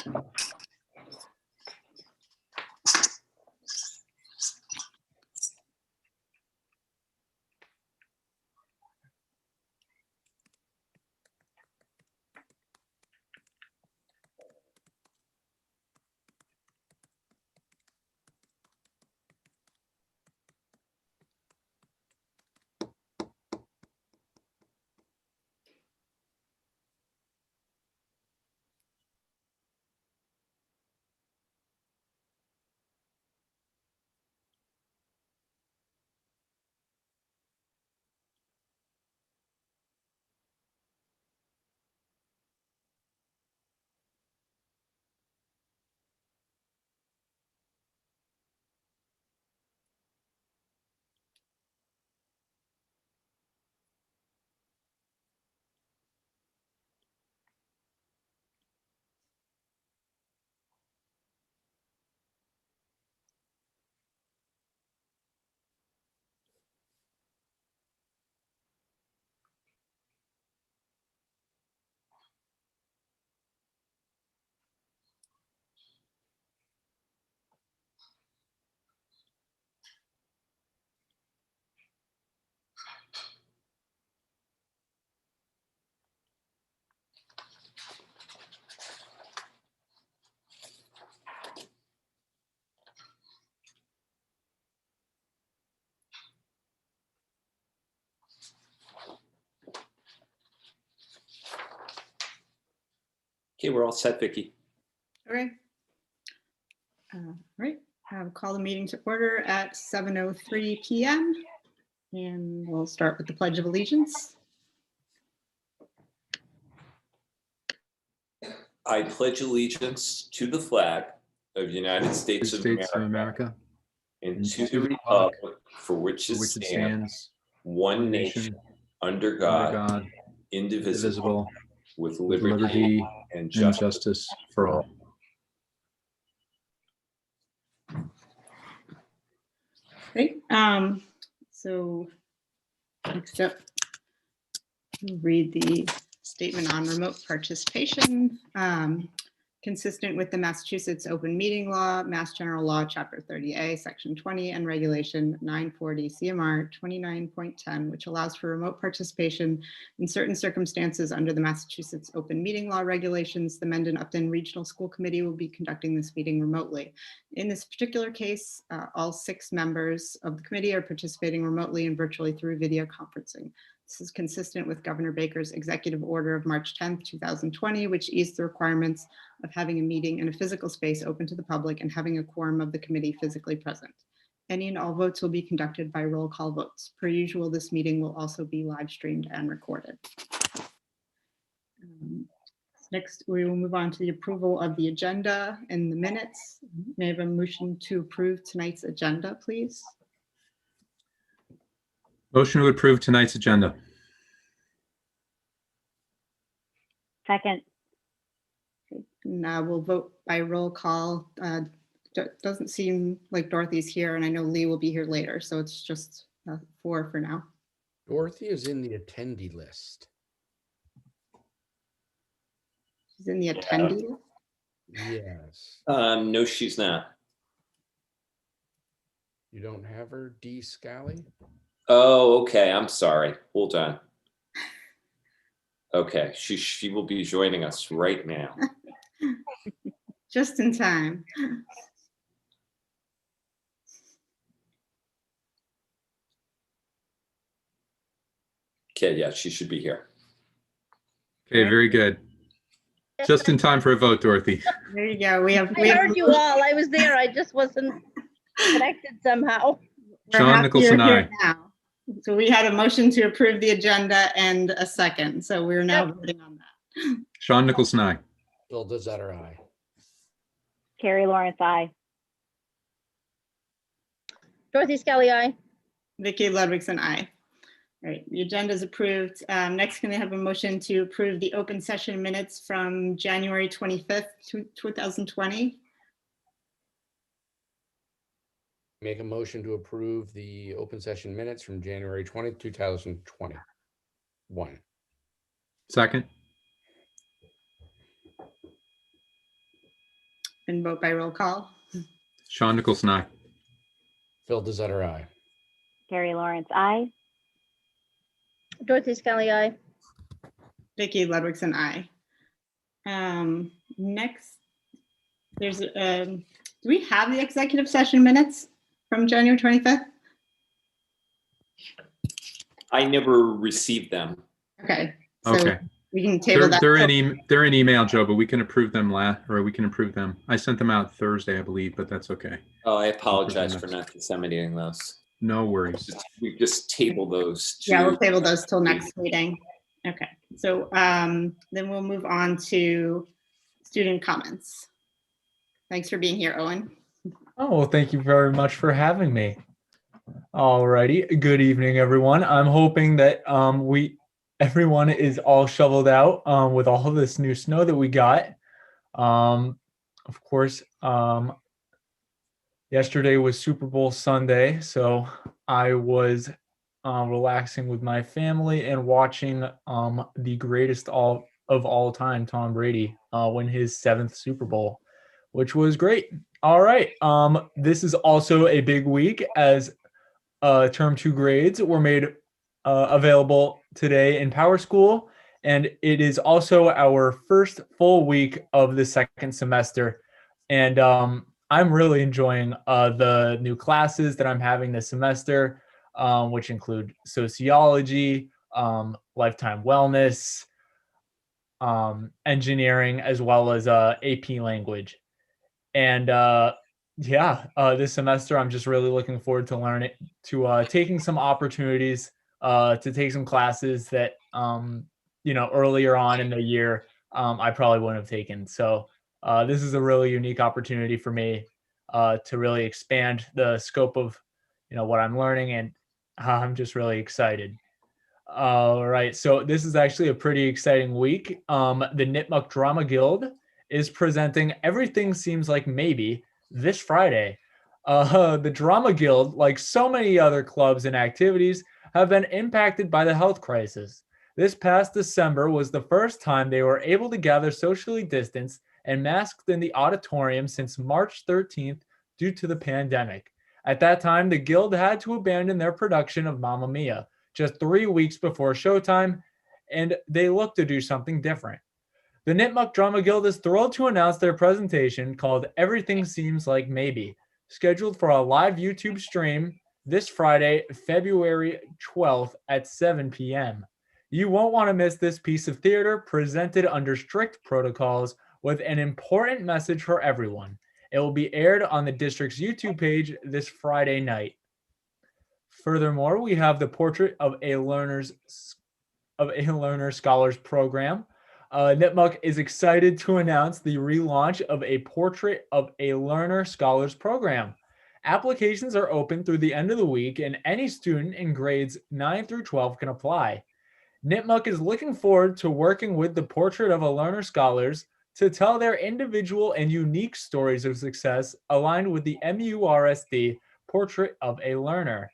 Okay, we're all set, Vicki. All right. All right. I'll call the meeting to order at 7:03 p.m. and we'll start with the Pledge of Allegiance. I pledge allegiance to the flag of the United States of America and to the republic for which it stands, one nation, under God, indivisible, with liberty and justice for all. Great. So next up, we'll read the statement on remote participation. Consistent with the Massachusetts Open Meeting Law, Mass General Law, Chapter 30A, Section 20, and Regulation 940 CMR 29.10, which allows for remote participation in certain circumstances under the Massachusetts Open Meeting Law regulations. The Mendon-Upton Regional School Committee will be conducting this meeting remotely. In this particular case, all 6 members of the committee are participating remotely and virtually through video conferencing. This is consistent with Governor Baker's executive order of March 10th, 2020, which eased the requirements of having a meeting in a physical space open to the public and having a quorum of the committee physically present. Any and all votes will be conducted by roll call votes. Per usual, this meeting will also be live streamed and recorded. Next, we will move on to the approval of the agenda and the minutes. May I have a motion to approve tonight's agenda, please? Motion to approve tonight's agenda. Second. And we'll vote by roll call. Doesn't seem like Dorothy's here, and I know Lee will be here later, so it's just 4 for now. Dorothy is in the attendee list. She's in the attendee list? Yes. No, she's not. You don't have her, D. Scally? Oh, okay. I'm sorry. Hold on. Okay, she will be joining us right now. Just in time. Okay, yeah, she should be here. Okay, very good. Just in time for a vote, Dorothy. There you go. We have heard you all. I was there. I just wasn't connected somehow. Sean Nicholson, aye. So we had a motion to approve the agenda and a second. So we're now voting on that. Sean Nicholson, aye. Bill Dezetter, aye. Carrie Lawrence, aye. Dorothy Skelly, aye. Vicki Ludwigson, aye. All right, the agenda is approved. Next, can I have a motion to approve the open session minutes from January 25th, 2020? Make a motion to approve the open session minutes from January 20th, 2021. Second. and vote by roll call. Sean Nicholson, aye. Phil Desutter, aye. Carrie Lawrence, aye. Dorothy Scully, aye. Vicki Ludwigson, aye. Next, there's, do we have the executive session minutes from January 25th? I never received them. Okay. So Okay. we can table that. They're in email, Joe, but we can approve them we can approve them. I sent them out Thursday, I believe, but that's okay. Oh, I apologize for not disseminating those. No worries. We just table those. Yeah, we'll table those till next meeting. Okay. So then we'll move on to student comments. Thanks for being here, Owen. Oh, well, thank you very much for having me. Alrighty, good evening, everyone. I'm hoping that everyone is all shoveled out with all of this new snow that we got. Of course, yesterday was Super Bowl Sunday, so I was relaxing with my family and watching the greatest of all time, Tom Brady, win his 7th Super Bowl, which was great. All right, this is also a big week as Term 2 grades were made available today in Power School, and it is also our first full week of the second semester. And I'm really enjoying the new classes that I'm having this semester, which include sociology, lifetime wellness, engineering, as well as AP language. And this semester I'm just really looking forward to taking some opportunities to take some classes that earlier on in the year I probably wouldn't have taken. So this is a really unique opportunity for me to really expand the scope of what I'm learning, and I'm just really excited. All right, so this is actually a pretty exciting week. The Nipmuc Drama Guild is presenting Everything Seems Like Maybe this Friday. The Drama Guild, like so many other clubs and activities, have been impacted by the health crisis. This past December was the first time they were able to gather socially distanced and masked in the auditorium since March 13th due to the pandemic. At that time, the Guild had to abandon their production of Mamma Mia just 3 weeks before showtime, and they looked to do something different. The Nipmuc Drama Guild is thrilled to announce their presentation called Everything Seems Like Maybe, scheduled for a live YouTube stream this Friday, February 12th at 7 p.m. You won't want to miss this piece of theater presented under strict protocols with an important message for everyone. It will be aired on the district's YouTube page this Friday night. Furthermore, we have the Portrait of a Learner Scholars program. Nipmuc is excited to announce the relaunch of a Portrait of a Learner Scholars program. Applications are open through the end of the week, and any student in grades 9 through 12 can apply. Nipmuc is looking forward to working with the Portrait of a Learner Scholars to tell their individual and unique stories of success aligned with the MURSD Portrait of a Learner.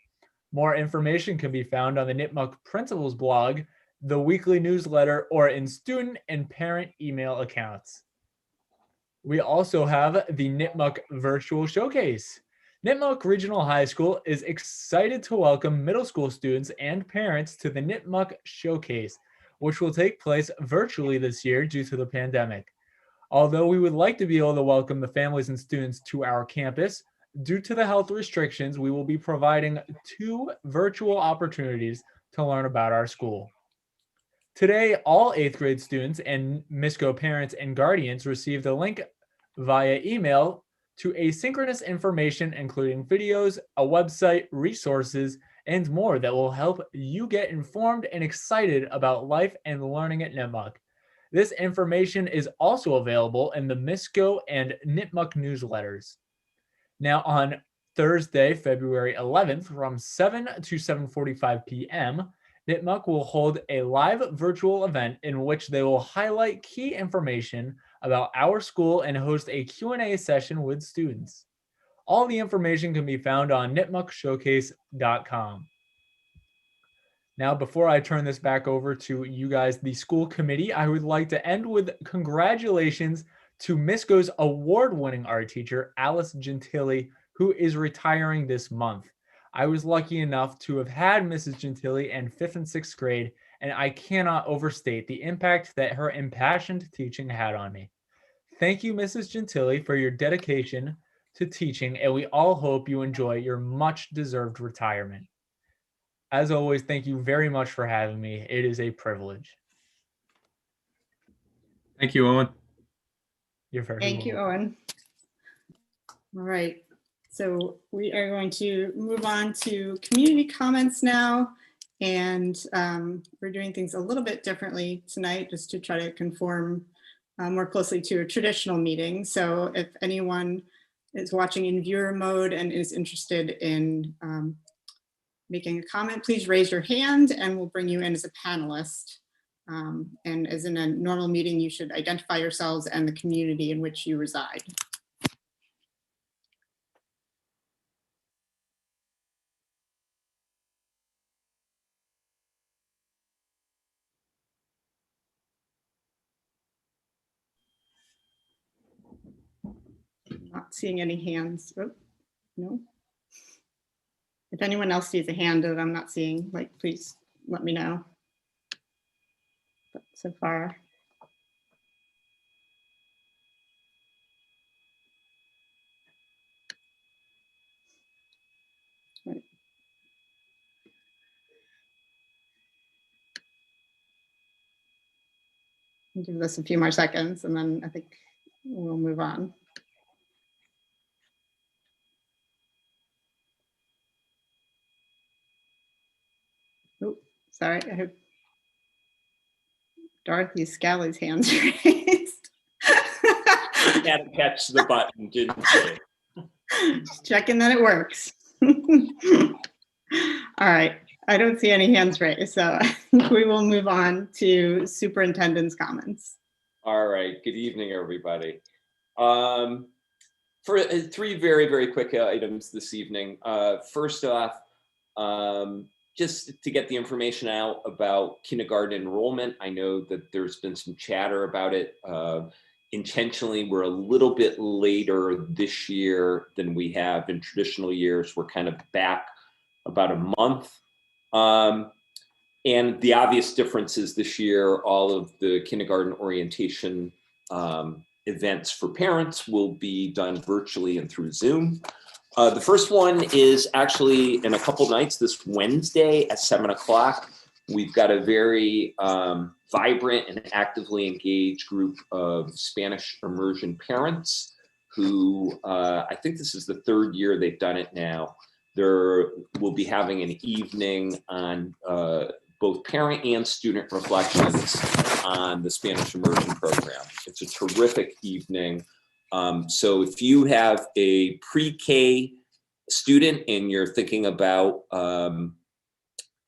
More information can be found on the Nipmuc Principal's blog, the weekly newsletter, or in student and parent email accounts. We also have the Nipmuc Virtual Showcase. Nipmuc Regional High School is excited to welcome middle school students and parents to the Nipmuc Showcase, which will take place virtually this year due to the pandemic. Although we would like to be able to welcome the families and students to our campus, due to the health restrictions, we will be providing 2 virtual opportunities to learn about our school. Today, all 8th grade students and MISCO parents and guardians received a link via email to asynchronous information, including videos, a website, resources, and more that will help you get informed and excited about life and learning at Nipmuc. This information is also available in the MISCO and Nipmuc newsletters. Now on Thursday, February 11th, from 7 to 7:45 p.m., Nipmuc will hold a live virtual event in which they will highlight key information about our school and host a Q&A session with students. All the information can be found on nipmucshowcase.com. Now, before I turn this back over to you guys, the school committee, I would like to end with congratulations to Misco's award-winning art teacher, Alice Gentili, who is retiring this month. I was lucky enough to have had Mrs. Gentili in 5th and 6th grade, and I cannot overstate the impact that her impassioned teaching had on me. Thank you, Mrs. Gentili, for your dedication to teaching, and we all hope you enjoy your much-deserved retirement. As always, thank you very much for having me. It is a privilege. Thank you, Owen. You're very Thank you, Owen. All right, so we are going to move on to community comments now. And we're doing things a little bit differently tonight just to try to conform more closely to a traditional meeting. So if anyone is watching in viewer mode and is interested in making a comment, please raise your hand and we'll bring you in as a panelist. And as in a normal meeting, you should identify yourselves and the community in which you reside. Not seeing any hands. Oh, no. If anyone else sees a hand that I'm not seeing, like, please let me know. But so far. Right. I'll give this a few more seconds and then I think we'll move on. Oh, sorry, I have Dorothy Scally's hands raised. Had to catch the button, didn't you? Just checking that it works. All right, I don't see any hands raised, so I think we will move on to superintendent's comments. All right, good evening, everybody. For 3 very, very quick items this evening. First off, just to get the information out about kindergarten enrollment. I know that there's been some chatter about it. Intentionally, we're a little bit later this year than we have in traditional years. We're kind of back about a month. And the obvious difference is this year, all of the kindergarten orientation events for parents will be done virtually and through Zoom. The first one is actually in a couple nights, this Wednesday at 7 o'clock. We've got a very vibrant and actively engaged group of Spanish immersion parents who I think this is the 3rd year they've done it now. We'll be having an evening on both parent and student reflections on the Spanish immersion program. It's a terrific evening. So if you have a pre-K student and you're thinking about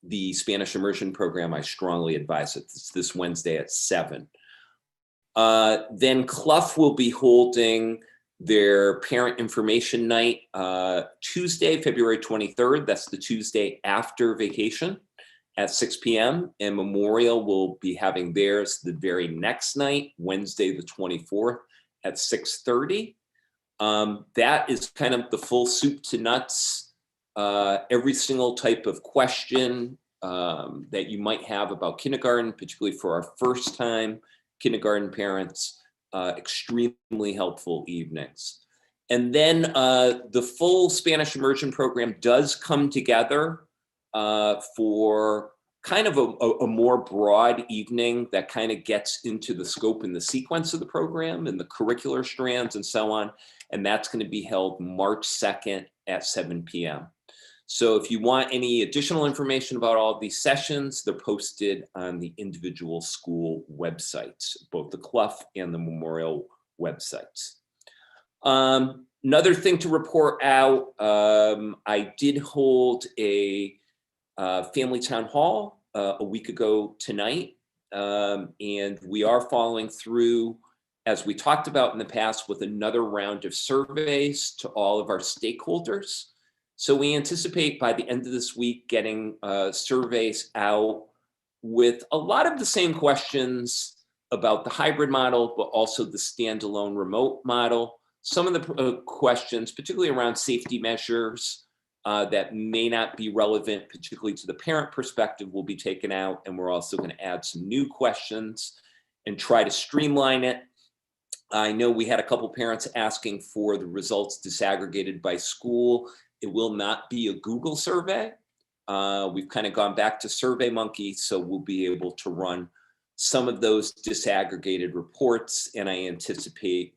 the Spanish immersion program, I strongly advise it. It's this Wednesday at 7. Then Clough will be holding their parent information night Tuesday, February 23rd. That's the Tuesday after vacation at 6 p.m. And Memorial will be having theirs the very next night, Wednesday the 24th at 6:30. That is kind of the full soup to nuts. Every single type of question that you might have about kindergarten, particularly for our first time kindergarten parents, extremely helpful evenings. And then the full Spanish immersion program does come together for kind of a more broad evening that kind of gets into the scope and the sequence of the program and the curricular strands and so on. And that's going to be held March 2nd at 7 p.m. So if you want any additional information about all of these sessions, they're posted on the individual school websites, both the Clough and the Memorial websites. Another thing to report out, I did hold a family town hall a week ago tonight, and we are following through, as we talked about in the past, with another round of surveys to all of our stakeholders. So we anticipate by the end of this week getting surveys out with a lot of the same questions about the hybrid model, but also the standalone remote model. Some of the questions, particularly around safety measures that may not be relevant, particularly to the parent perspective, will be taken out. And we're also going to add some new questions and try to streamline it. I know we had a couple parents asking for the results disaggregated by school. It will not be a Google survey. We've kind of gone back to SurveyMonkey, so we'll be able to run some of those disaggregated reports, and I anticipate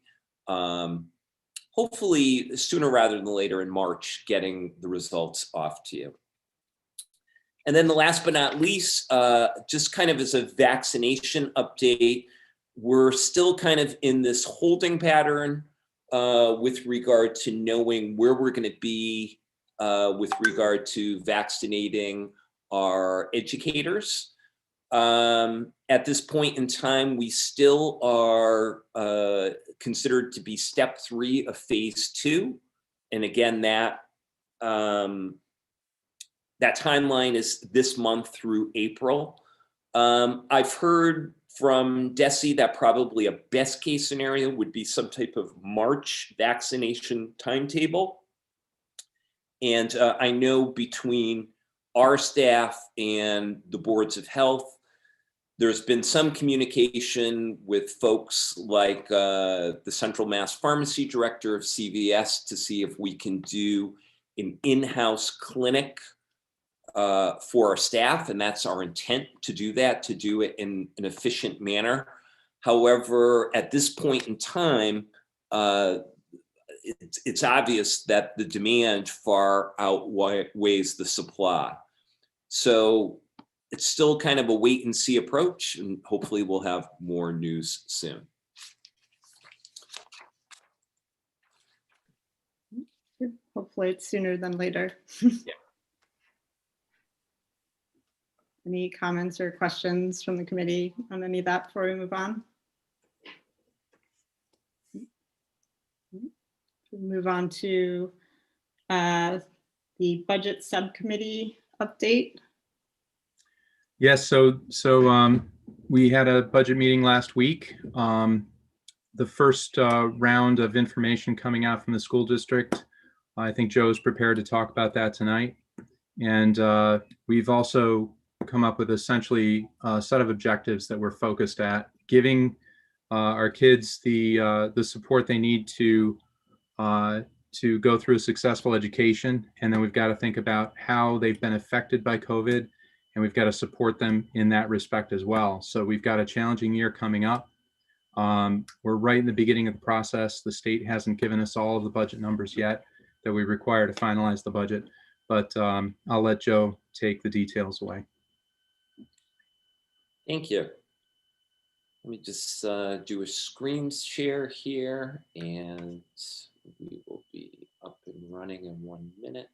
hopefully sooner rather than later in March, getting the results off to you. And then the last but not least, just kind of as a vaccination update, we're still kind of in this holding pattern with regard to knowing where we're going to be with regard to vaccinating our educators. At this point in time, we still are considered to be step 3 of phase 2. And again, that timeline is this month through April. I've heard from DESE that probably a best case scenario would be some type of March vaccination timetable. And I know between our staff and the boards of health, there's been some communication with folks like the Central Mass Pharmacy Director of CVS to see if we can do an in-house clinic for our staff, and that's our intent to do that, to do it in an efficient manner. However, at this point in time, it's obvious that the demand far outweighs the supply. So it's still kind of a wait and see approach, and hopefully we'll have more news soon. Hopefully it's sooner than later. Yeah. Any comments or questions from the committee on any of that before we move on? We'll move on to the budget subcommittee update. Yes, so we had a budget meeting last week. The first round of information coming out from the school district, I think Joe's prepared to talk about that tonight. And we've also come up with essentially a set of objectives that we're focused at, giving our kids the support they need to go through a successful education. And then we've got to think about how they've been affected by COVID, and we've got to support them in that respect as well. So we've got a challenging year coming up. We're right in the beginning of the process. The state hasn't given us all of the budget numbers yet that we require to finalize the budget, but I'll let Joe take the details away. Thank you. Let me just do a screen share here, and we will be up and running in 1 minute.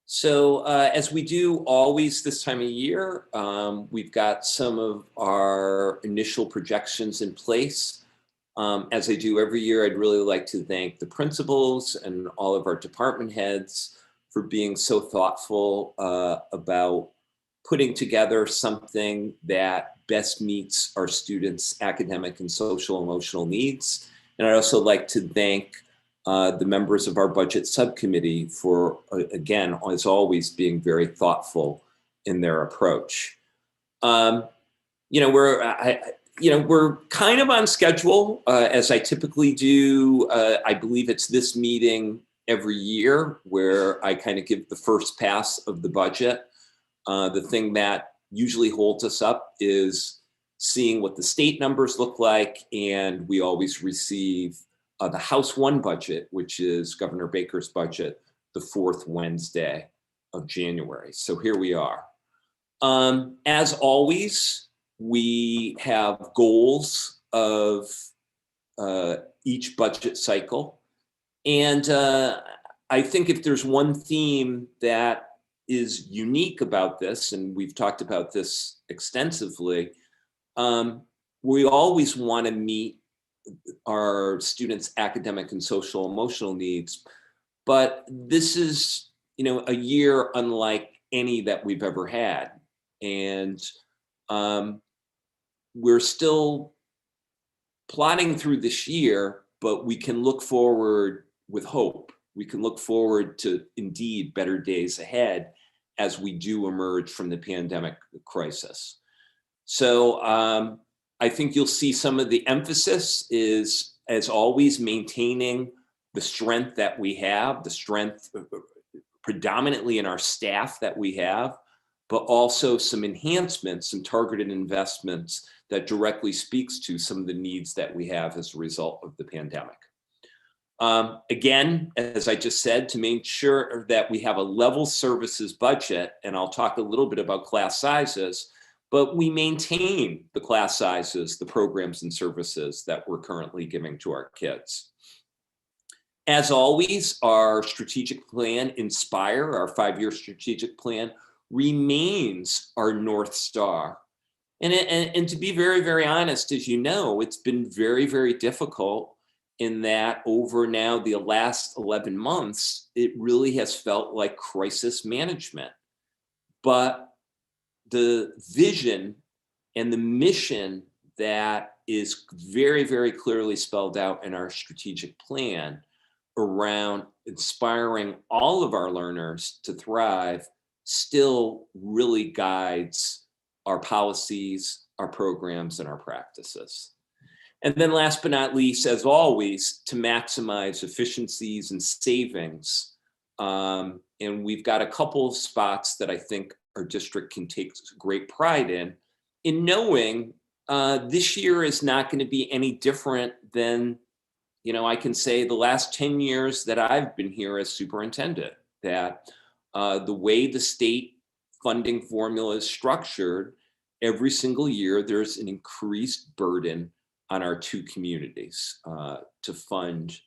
So as we do always this time of year, we've got some of our initial projections in place. As I do every year, I'd really like to thank the principals and all of our department heads for being so thoughtful about putting together something that best meets our students' academic and social emotional needs. And I'd also like to thank the members of our budget subcommittee for, again, as always, being very thoughtful in their approach. We're kind of on schedule, as I typically do. I believe it's this meeting every year where I kind of give the first pass of the budget. The thing that usually holds us up is seeing what the state numbers look like, and we always receive the House 1 budget, which is Governor Baker's budget, the 4th Wednesday of January. So here we are. As always, we have goals of each budget cycle. And I think if there's one theme that is unique about this, and we've talked about this extensively, we always want to meet our students' academic and social emotional needs. But this is, a year unlike any that we've ever had. And we're still plodding through this year, but we can look forward with hope. We can look forward to indeed better days ahead as we do emerge from the pandemic crisis. So I think you'll see some of the emphasis is, as always, maintaining the strength that we have, the strength predominantly in our staff that we have, but also some enhancements, some targeted investments that directly speaks to some of the needs that we have as a result of the pandemic. Again, as I just said, to make sure that we have a level services budget, and I'll talk a little bit about class sizes, but we maintain the class sizes, the programs and services that we're currently giving to our kids. As always, our strategic plan, Inspire, our 5-year strategic plan, remains our North Star. And to be very, very honest, as you know, it's been very, very difficult in that over now the last 11 months, it really has felt like crisis management. But the vision and the mission that is very, very clearly spelled out in our strategic plan around inspiring all of our learners to thrive still really guides our policies, our programs, and our practices. And then last but not least, as always, to maximize efficiencies and savings. And we've got a couple of spots that I think our district can take great pride in knowing this year is not going to be any different than, I can say the last 10 years that I've been here as superintendent, that the way the state funding formula is structured, every single year there's an increased burden on our 2 communities to fund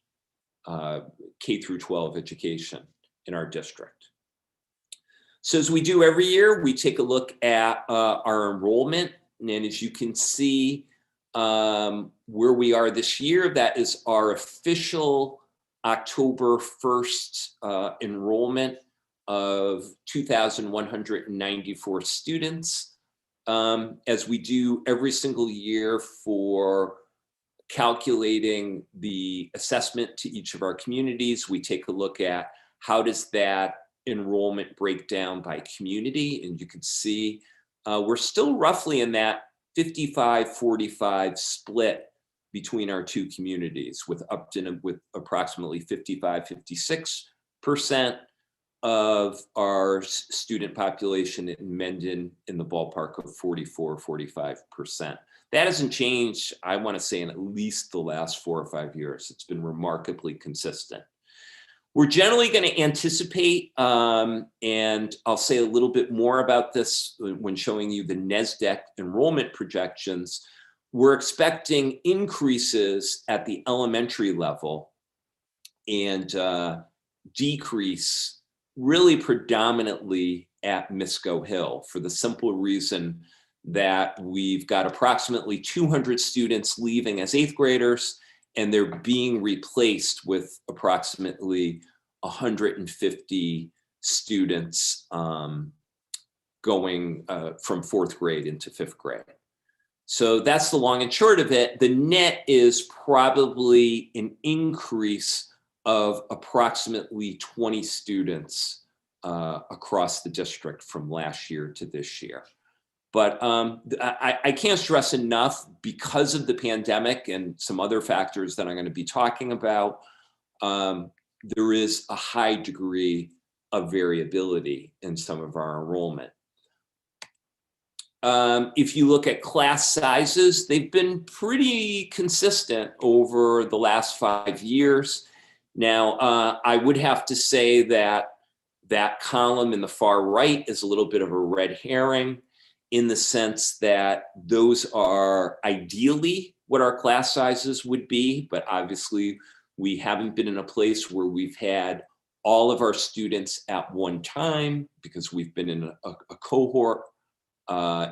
K through 12 education in our district. So as we do every year, we take a look at our enrollment. And as you can see where we are this year, that is our official October 1st enrollment of 2,194 students. As we do every single year for calculating the assessment to each of our communities, we take a look at how does that enrollment break down by community. And you can see we're still roughly in that 55-45 split between our 2 communities, with Upton with approximately 55-56% of our student population, in Mendon in the ballpark of 44-45%. That hasn't changed, I want to say, in at least the last 4 or 5 years. It's been remarkably consistent. We're generally going to anticipate, and I'll say a little bit more about this when showing you the NESDEC enrollment projections. We're expecting increases at the elementary level and decrease really predominantly at Misco Hill, for the simple reason that we've got approximately 200 students leaving as 8th graders, and they're being replaced with approximately 150 students going from 4th grade into 5th grade. So that's the long and short of it. The net is probably an increase of approximately 20 students across the district from last year to this year. But I can't stress enough, because of the pandemic and some other factors that I'm going to be talking about, there is a high degree of variability in some of our enrollment. If you look at class sizes, they've been pretty consistent over the last 5 years. Now, I would have to say that that column in the far right is a little bit of a red herring, in the sense that those are ideally what our class sizes would be, but obviously we haven't been in a place where we've had all of our students at one time, because we've been in a cohort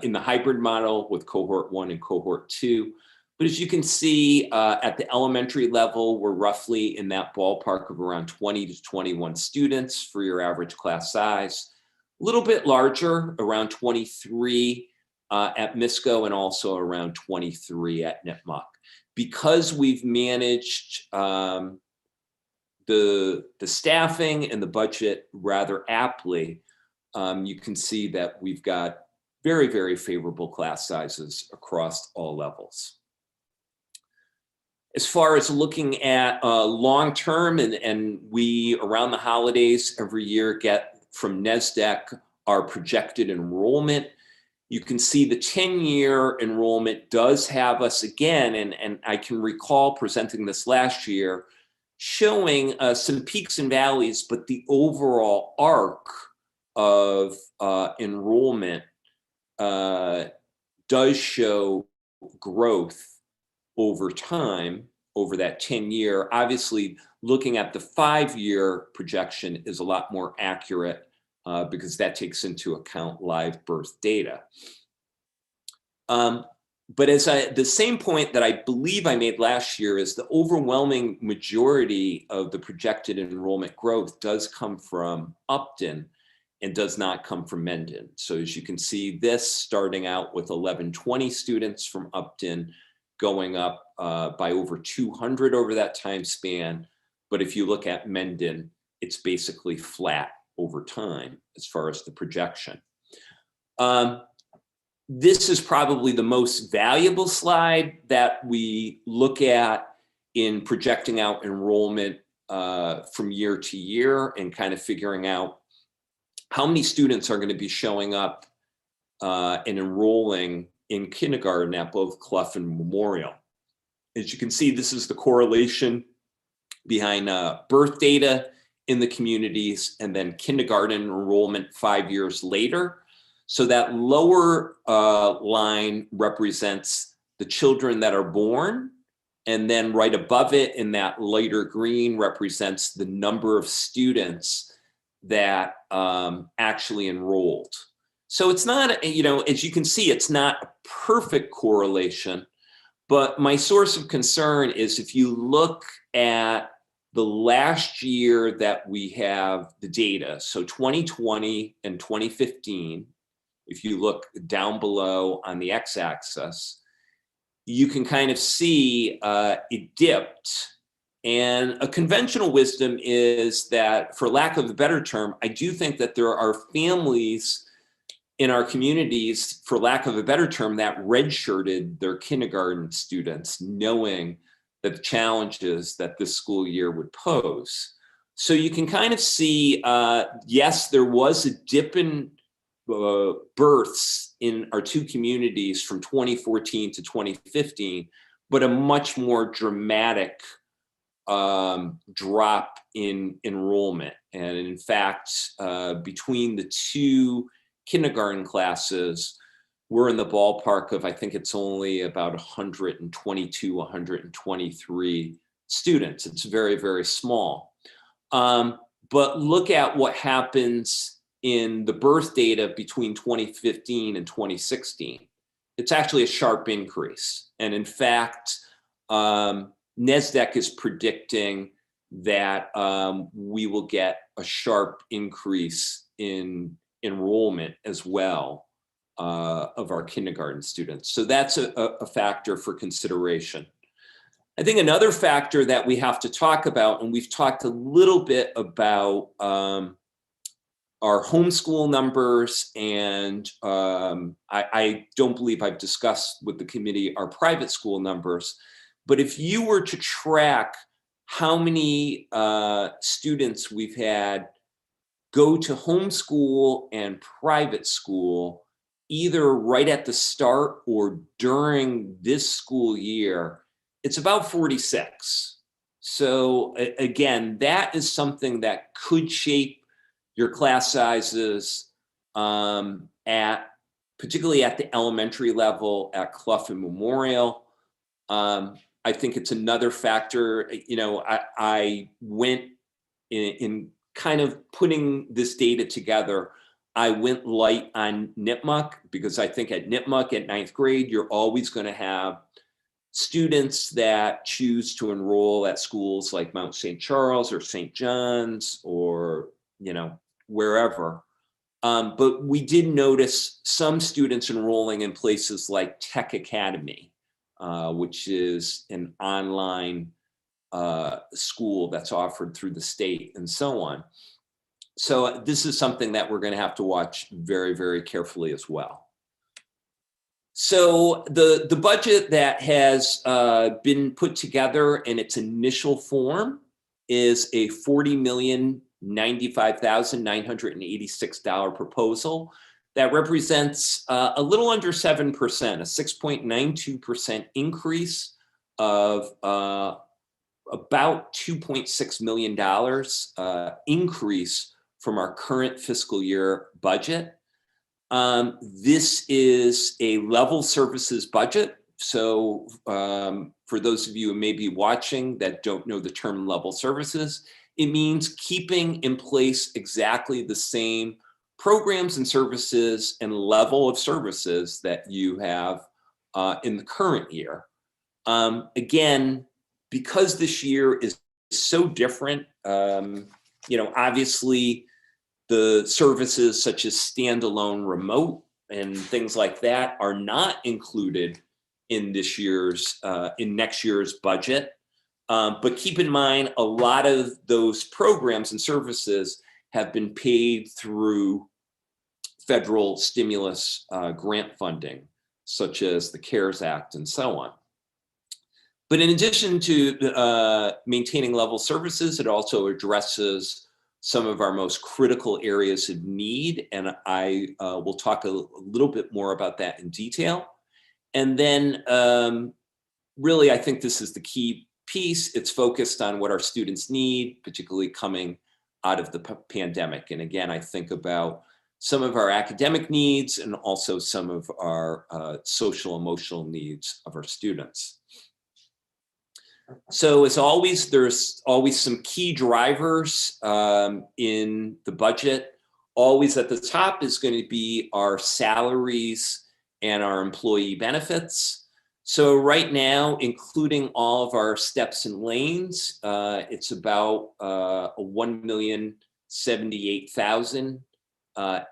in the hybrid model with cohort 1 and cohort 2. But as you can see, at the elementary level, we're roughly in that ballpark of around 20 to 21 students for your average class size. little bit larger, around 23 at MISCO and also around 23 at Nipmuc. Because we've managed the staffing and the budget rather aptly, you can see that we've got very, very favorable class sizes across all levels. As far as looking at long-term, and we, around the holidays every year, get from NESDEC our projected enrollment. You can see the 10-year enrollment does have us again, and I can recall presenting this last year, showing some peaks and valleys, but the overall arc of enrollment does show growth over time, over that 10-year. Obviously, looking at the 5-year projection is a lot more accurate because that takes into account live birth data. But the same point that I believe I made last year is the overwhelming majority of the projected enrollment growth does come from Upton and does not come from Mendon. So as you can see, this starting out with 1120 students from Upton, going up by over 200 over that time span. But if you look at Mendon, it's basically flat over time as far as the projection. This is probably the most valuable slide that we look at in projecting out enrollment from year to year and kind of figuring out how many students are going to be showing up and enrolling in kindergarten at both Clough and Memorial. As you can see, this is the correlation behind birth data in the communities and then kindergarten enrollment 5 years later. So that lower line represents the children that are born, and then right above it in that lighter green represents the number of students that actually enrolled. So it's not, you know, as you can see, it's not a perfect correlation, but my source of concern is if you look at the last year that we have the data, so 2020 and 2015, if you look down below on the x-axis, you can kind of see it dipped. And a conventional wisdom is that, for lack of a better term, I do think that there are families in our communities, for lack of a better term, that redshirted their kindergarten students, knowing that the challenges that this school year would pose. So you can kind of see, yes, there was a dip in births in our two communities from 2014 to 2015, but a much more dramatic drop in enrollment. And in fact, between the two kindergarten classes, we're in the ballpark of, I think it's only about 122, 123 students. It's very, very small. But look at what happens in the birth data between 2015 and 2016. It's actually a sharp increase. And in fact, NESDEC is predicting that we will get a sharp increase in enrollment as well of our kindergarten students. So that's a factor for consideration. I think another factor that we have to talk about, and we've talked a little bit about our homeschool numbers, and I don't believe I've discussed with the committee our private school numbers, but if you were to track how many students we've had go to homeschool and private school, either right at the start or during this school year, it's about 46. So again, that is something that could shape your class sizes particularly at the elementary level at Clough and Memorial. I think it's another factor. You know, I went in kind of putting this data together. I went light on Nipmuc because I think at Nipmuc at 9th grade, you're always going to have students that choose to enroll at schools like Mount St. Charles or St. John's or, you know, wherever. But we did notice some students enrolling in places like Tech Academy, which is an online school that's offered through the state and so on. So this is something that we're going to have to watch very, very carefully as well. So the budget that has been put together in its initial form is a $40,095,986 proposal that represents a little under 7%, a 6.92% increase of about $2.6 million increase from our current fiscal year budget. This is a level services budget. So for those of you who may be watching that don't know the term level services, it means keeping in place exactly the same programs and services and level of services that you have in the current year. Again, because this year is so different, obviously the services such as standalone remote and things like that are not included in next year's budget. But keep in mind, a lot of those programs and services have been paid through federal stimulus grant funding, such as the CARES Act and so on. But in addition to maintaining level services, it also addresses some of our most critical areas of need. And I will talk a little bit more about that in detail. And then really, I think this is the key piece. It's focused on what our students need, particularly coming out of the pandemic. And again, I think about some of our academic needs and also some of our social emotional needs of our students. So as always, there's always some key drivers in the budget. Always at the top is going to be our salaries and our employee benefits. So right now, including all of our steps and lanes, it's about a $1,078,000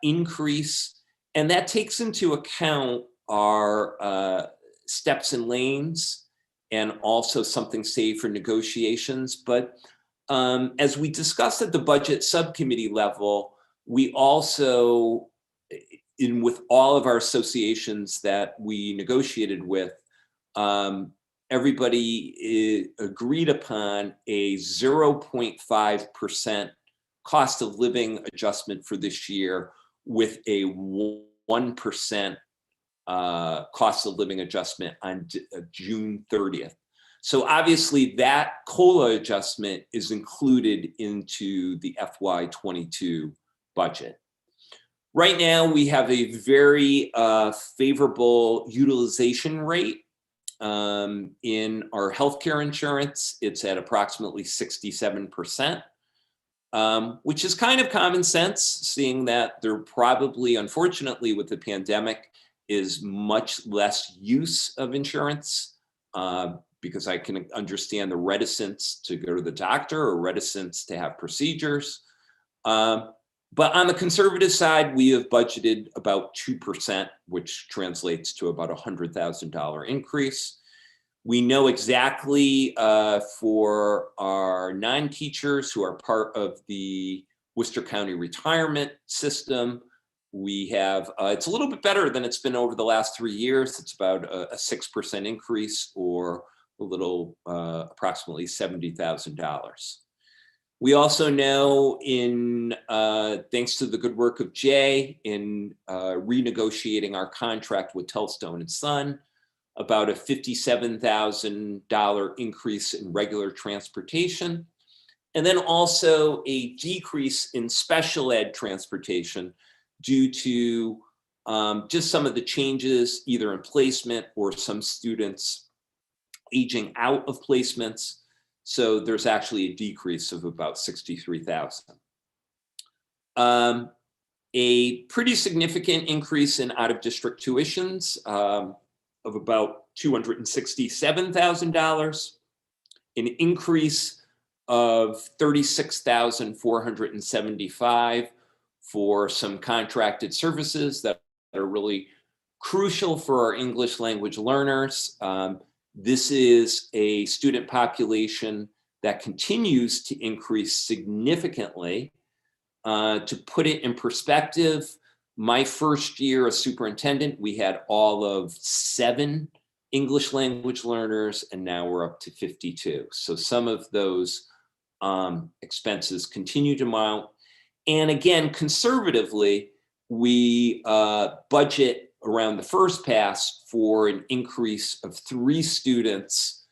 increase. And that takes into account our steps and lanes and also something saved for negotiations. But as we discussed at the budget subcommittee level, we also, with all of our associations that we negotiated with, everybody agreed upon a 0.5% cost of living adjustment for this year with a 1% cost of living adjustment on June 30th. So obviously that COLA adjustment is included into the FY22 budget. Right now, we have a very favorable utilization rate in our healthcare insurance. It's at approximately 67%, which is kind of common sense, seeing that there probably, unfortunately, with the pandemic, is much less use of insurance because I can understand the reticence to go to the doctor or reticence to have procedures. But on the conservative side, we have budgeted about 2%, which translates to about a $100,000 increase. We know exactly for our non-teachers who are part of the Worcester County retirement system, we have, it's a little bit better than it's been over the last 3 years. It's about a 6% increase or a little approximately $70,000. We also know thanks to the good work of Jay in renegotiating our contract with Telstone and Son, about a $57,000 increase in regular transportation, and then also a decrease in special ed transportation due to just some of the changes either in placement or some students aging out of placements. So there's actually a decrease of about 63,000. A pretty significant increase in out-of-district tuitions of about $267,000, an increase of $36,475 for some contracted services that are really crucial for our English language learners. This is a student population that continues to increase significantly. To put it in perspective, my first year as superintendent, we had all of 7 English language learners, and now we're up to 52. So some of those expenses continue to mount. And again, conservatively, we budget around the first pass for an increase of 3 students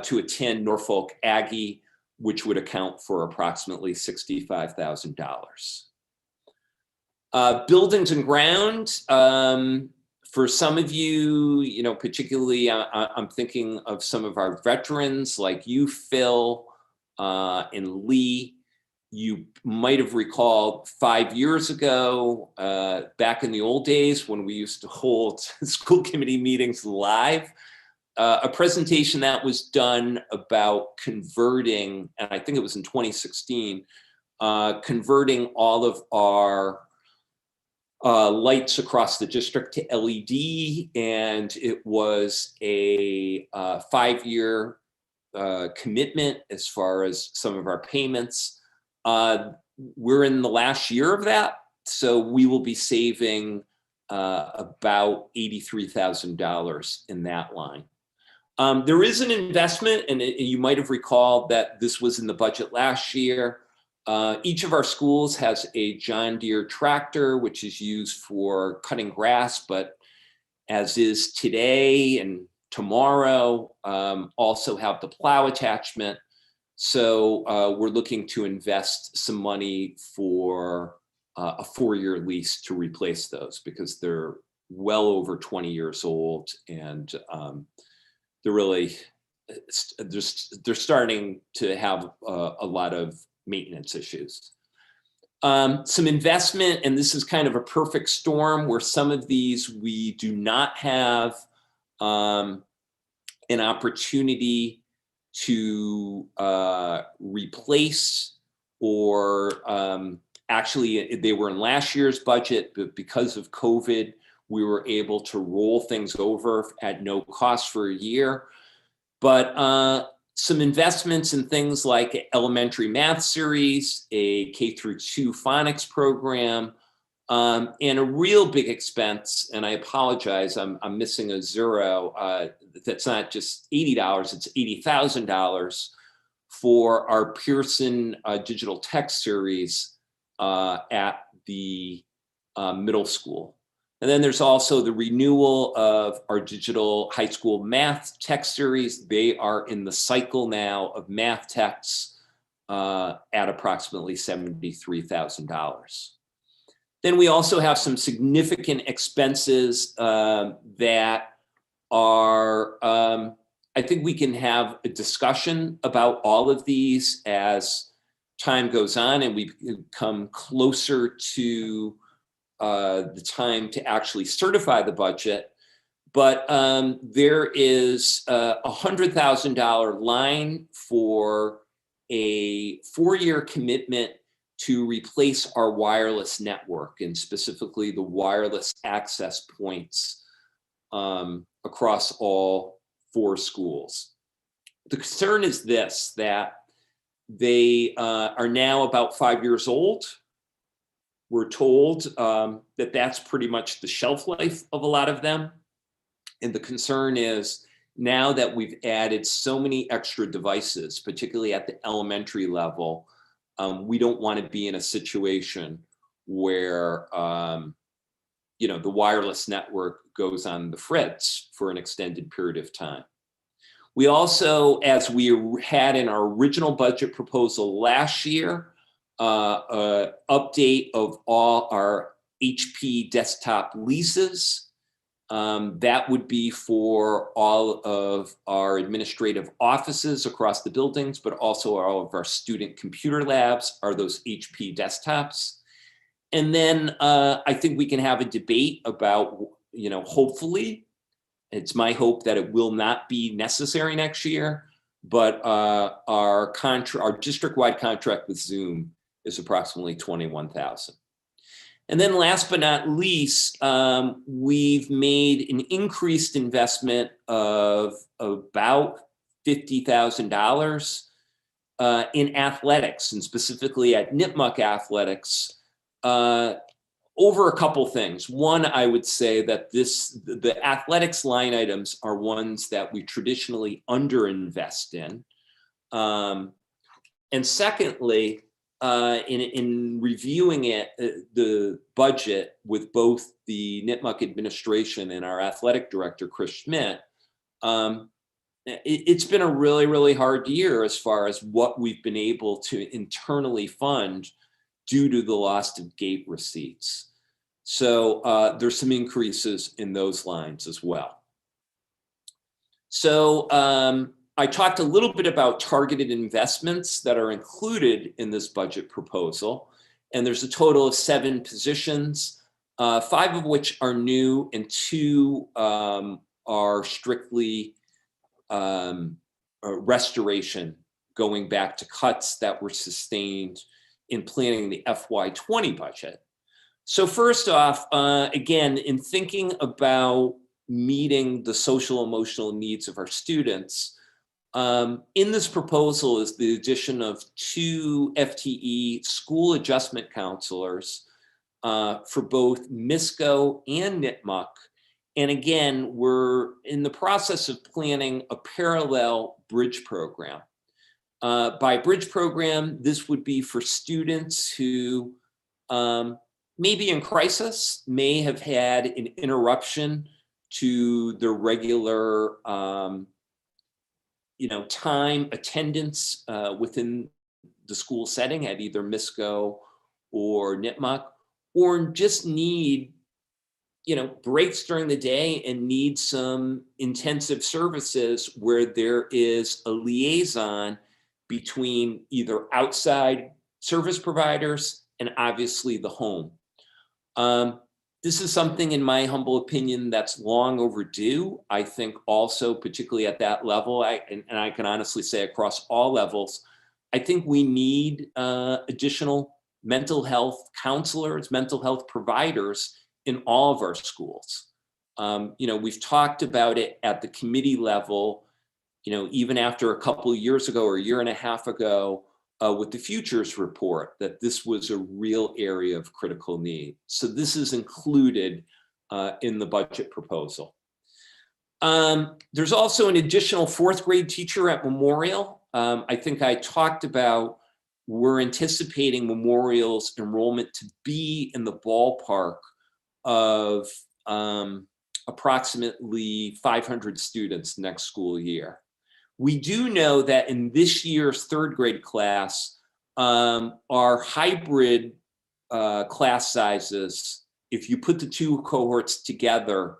to attend Norfolk Aggie, which would account for approximately $65,000. Buildings and ground, for some of you, particularly I'm thinking of some of our veterans like you, Phil, and Lee. You might have recalled 5 years ago, back in the old days when we used to hold school committee meetings live, a presentation that was done about converting, and I think it was in 2016, converting all of our lights across the district to LED, and it was a 5-year commitment as far as some of our payments. We're in the last year of that, so we will be saving about $83,000 in that line. There is an investment, and you might have recalled that this was in the budget last year. Each of our schools has a John Deere tractor, which is used for cutting grass, but as is today and tomorrow, also have the plow attachment. So we're looking to invest some money for a 4-year lease to replace those, because they're well over 20 years old, and they're really, they're starting to have a lot of maintenance issues. Some investment, and this is kind of a perfect storm where some of these we do not have an opportunity to replace, or actually they were in last year's budget, but because of COVID, we were able to roll things over at no cost for a year. But some investments in things like elementary math series, a K-2 phonics program, and a real big expense, and I apologize, I'm missing a zero, that's not just $80, it's $80,000 for our Pearson digital text series at the middle school. And then there's also the renewal of our digital high school math text series. They are in the cycle now of math texts at approximately $73,000. Then we also have some significant expenses that are, I think we can have a discussion about all of these as time goes on and we come closer to the time to actually certify the budget. But there is a $100,000 line for a 4-year commitment to replace our wireless network, and specifically the wireless access points across all 4 schools. The concern is this, that they are now about 5 years old. We're told that that's pretty much the shelf life of a lot of them. And the concern is now that we've added so many extra devices, particularly at the elementary level, we don't want to be in a situation where the wireless network goes on the fritz for an extended period of time. We also, as we had in our original budget proposal last year, update of all our HP desktop leases. That would be for all of our administrative offices across the buildings, but also all of our student computer labs are those HP desktops. And then I think we can have a debate about, hopefully, it's my hope that it will not be necessary next year, but our district-wide contract with Zoom is approximately $21,000. And then last but not least, we've made an increased investment of about $50,000 in athletics, and specifically at Nipmuc Athletics, over a couple things. One, I would say that the athletics line items are ones that we traditionally underinvest in. And secondly, in reviewing the budget with both the Nipmuc administration and our athletic director, Chris Schmidt, it's been a really, really hard year as far as what we've been able to internally fund due to the loss of gate receipts. So there's some increases in those lines as well. So I talked a little bit about targeted investments that are included in this budget proposal. And there's a total of 7 positions, 5 of which are new and 2 are strictly restoration, going back to cuts that were sustained in planning the FY20 budget. So first off, again, in thinking about meeting the social emotional needs of our students, in this proposal is the addition of 2 FTE school adjustment counselors for both MISCO and Nipmuc. And again, we're in the process of planning a parallel bridge program. By bridge program, this would be for students who may be in crisis, may have had an interruption to their regular time attendance within the school setting at either MISCO or Nipmuc, or just need breaks during the day and need some intensive services where there is a liaison between either outside service providers and obviously the home. This is something, in my humble opinion, that's long overdue. I think also, particularly at that level, and I can honestly say across all levels, I think we need additional mental health counselors, mental health providers in all of our schools. We've talked about it at the committee level, even after a couple of years ago or a year and a half ago, with the Futures report, that this was a real area of critical need. So this is included in the budget proposal. There's also an additional 4th grade teacher at Memorial. I think I talked about, we're anticipating Memorial's enrollment to be in the ballpark of approximately 500 students next school year. We do know that in this year's 3rd grade class, our hybrid class sizes, if you put the 2 cohorts together,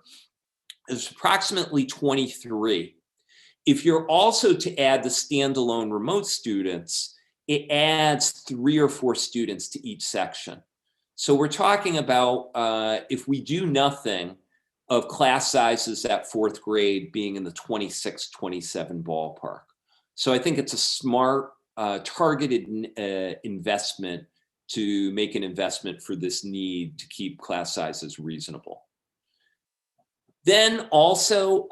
is approximately 23. If you're also to add the standalone remote students, it adds 3 or 4 students to each section. So we're talking about, if we do nothing, of class sizes at 4th grade being in the 26, 27 ballpark. So I think it's a smart, targeted investment to make an investment for this need to keep class sizes reasonable. Then also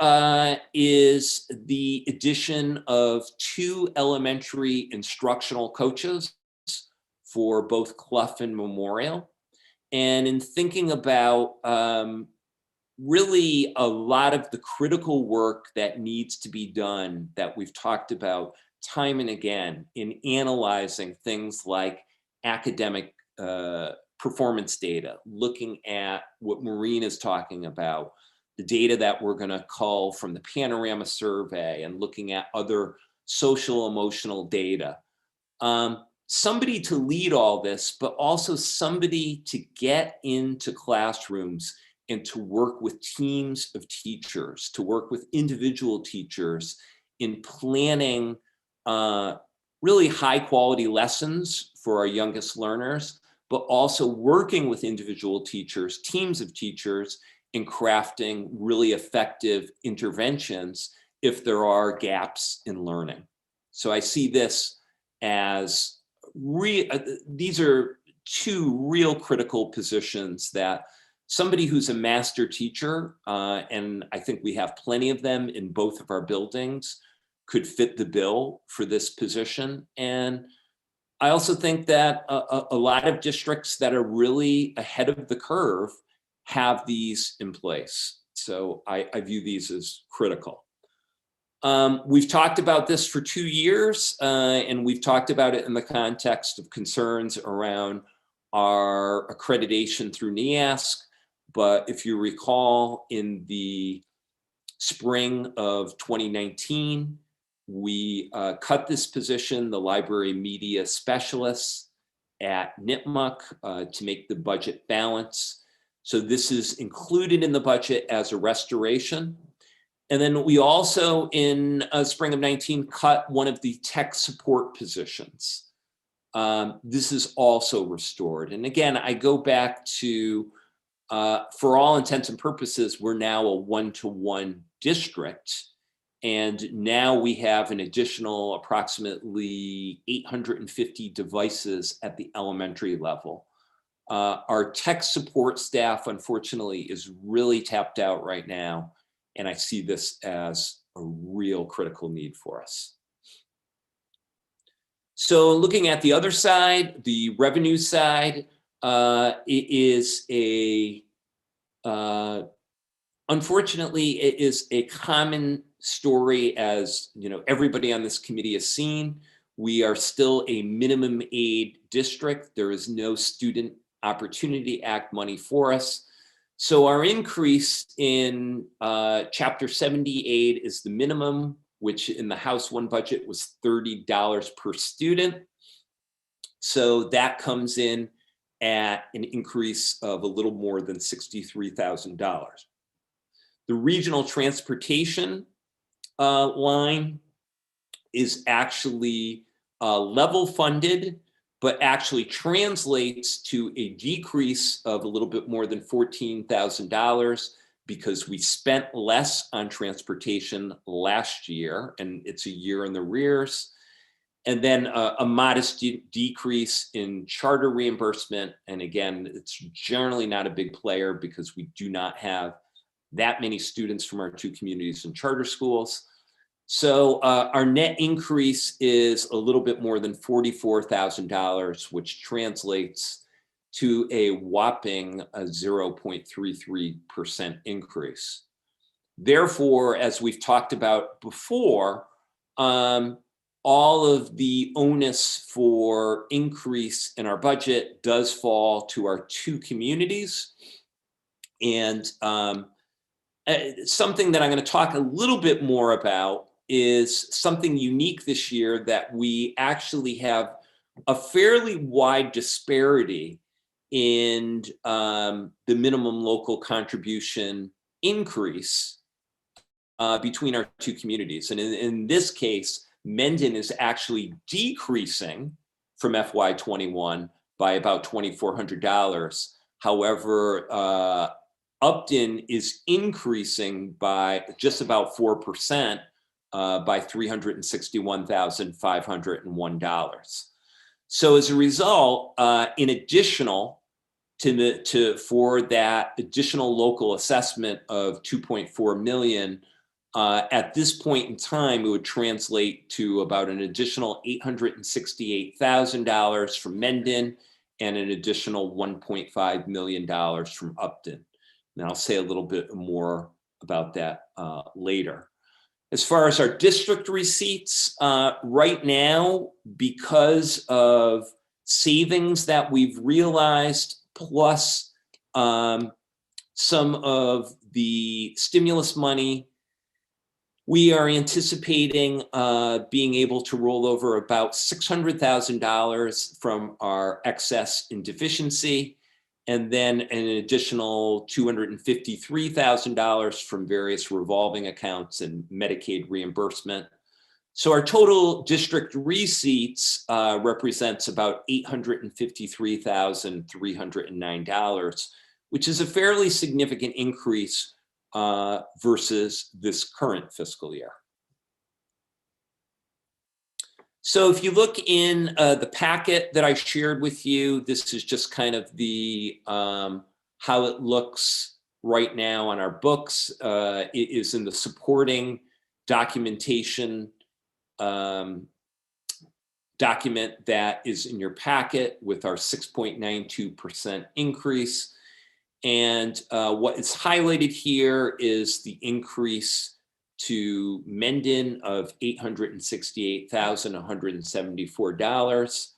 is the addition of 2 elementary instructional coaches for both Clough and Memorial. And in thinking about really a lot of the critical work that needs to be done that we've talked about time and again in analyzing things like academic performance data, looking at what Maureen is talking about, the data that we're going to cull from the Panorama survey, and looking at other social emotional data. Somebody to lead all this, but also somebody to get into classrooms and to work with teams of teachers, to work with individual teachers in planning really high quality lessons for our youngest learners, but also working with individual teachers, teams of teachers, in crafting really effective interventions if there are gaps in learning. So I see this as these are two real critical positions that somebody who's a master teacher, and I think we have plenty of them in both of our buildings, could fit the bill for this position. And I also think that a lot of districts that are really ahead of the curve have these in place. So I view these as critical. We've talked about this for 2 years, and we've talked about it in the context of concerns around our accreditation through NEASC. But if you recall, in the spring of 2019, we cut this position, the library media specialist at Nipmuc, to make the budget balance. So this is included in the budget as a restoration. And then we also, in spring of 19, cut one of the tech support positions. This is also restored. And again, I go back to, for all intents and purposes, we're now a one-to-one district. And now we have an additional approximately 850 devices at the elementary level. Our tech support staff, unfortunately, is really tapped out right now. And I see this as a real critical need for us. So looking at the other side, the revenue side, it is unfortunately, it is a common story, as everybody on this committee has seen. We are still a minimum aid district. There is no Student Opportunity Act money for us. So our increase in Chapter 70 aid is the minimum, which in the House 1 budget was $30 per student. So that comes in at an increase of a little more than $63,000. The regional transportation line is actually level funded, but actually translates to a decrease of a little bit more than $14,000 because we spent less on transportation last year, and it's a year in the rears. And then a modest decrease in charter reimbursement. And again, it's generally not a big player because we do not have that many students from our two communities in charter schools. So our net increase is a little bit more than $44,000, which translates to a whopping 0.33% increase. Therefore, as we've talked about before, all of the onus for increase in our budget does fall to our two communities. And something that I'm going to talk a little bit more about is something unique this year, that we actually have a fairly wide disparity in the minimum local contribution increase between our two communities. And in this case, Mendon is actually decreasing from FY21 by about $2,400. However, Upton is increasing by just about 4%, by $361,501. So as a result, in additional for that additional local assessment of $2.4 million, at this point in time, it would translate to about an additional $868,000 from Mendon and an additional $1.5 million from Upton. And I'll say a little bit more about that later. As far as our district receipts, right now, because of savings that we've realized, plus some of the stimulus money, we are anticipating being able to roll over about $600,000 from our excess in deficiency, and then an additional $253,000 from various revolving accounts and Medicaid reimbursement. So our total district receipts represents about $853,309, which is a fairly significant increase versus this current fiscal year. So if you look in the packet that I shared with you, this is just kind of the how it looks right now on our books. It is in the supporting documentation document that is in your packet with our 6.92% increase. And what is highlighted here is the increase to Mendon of $868,174,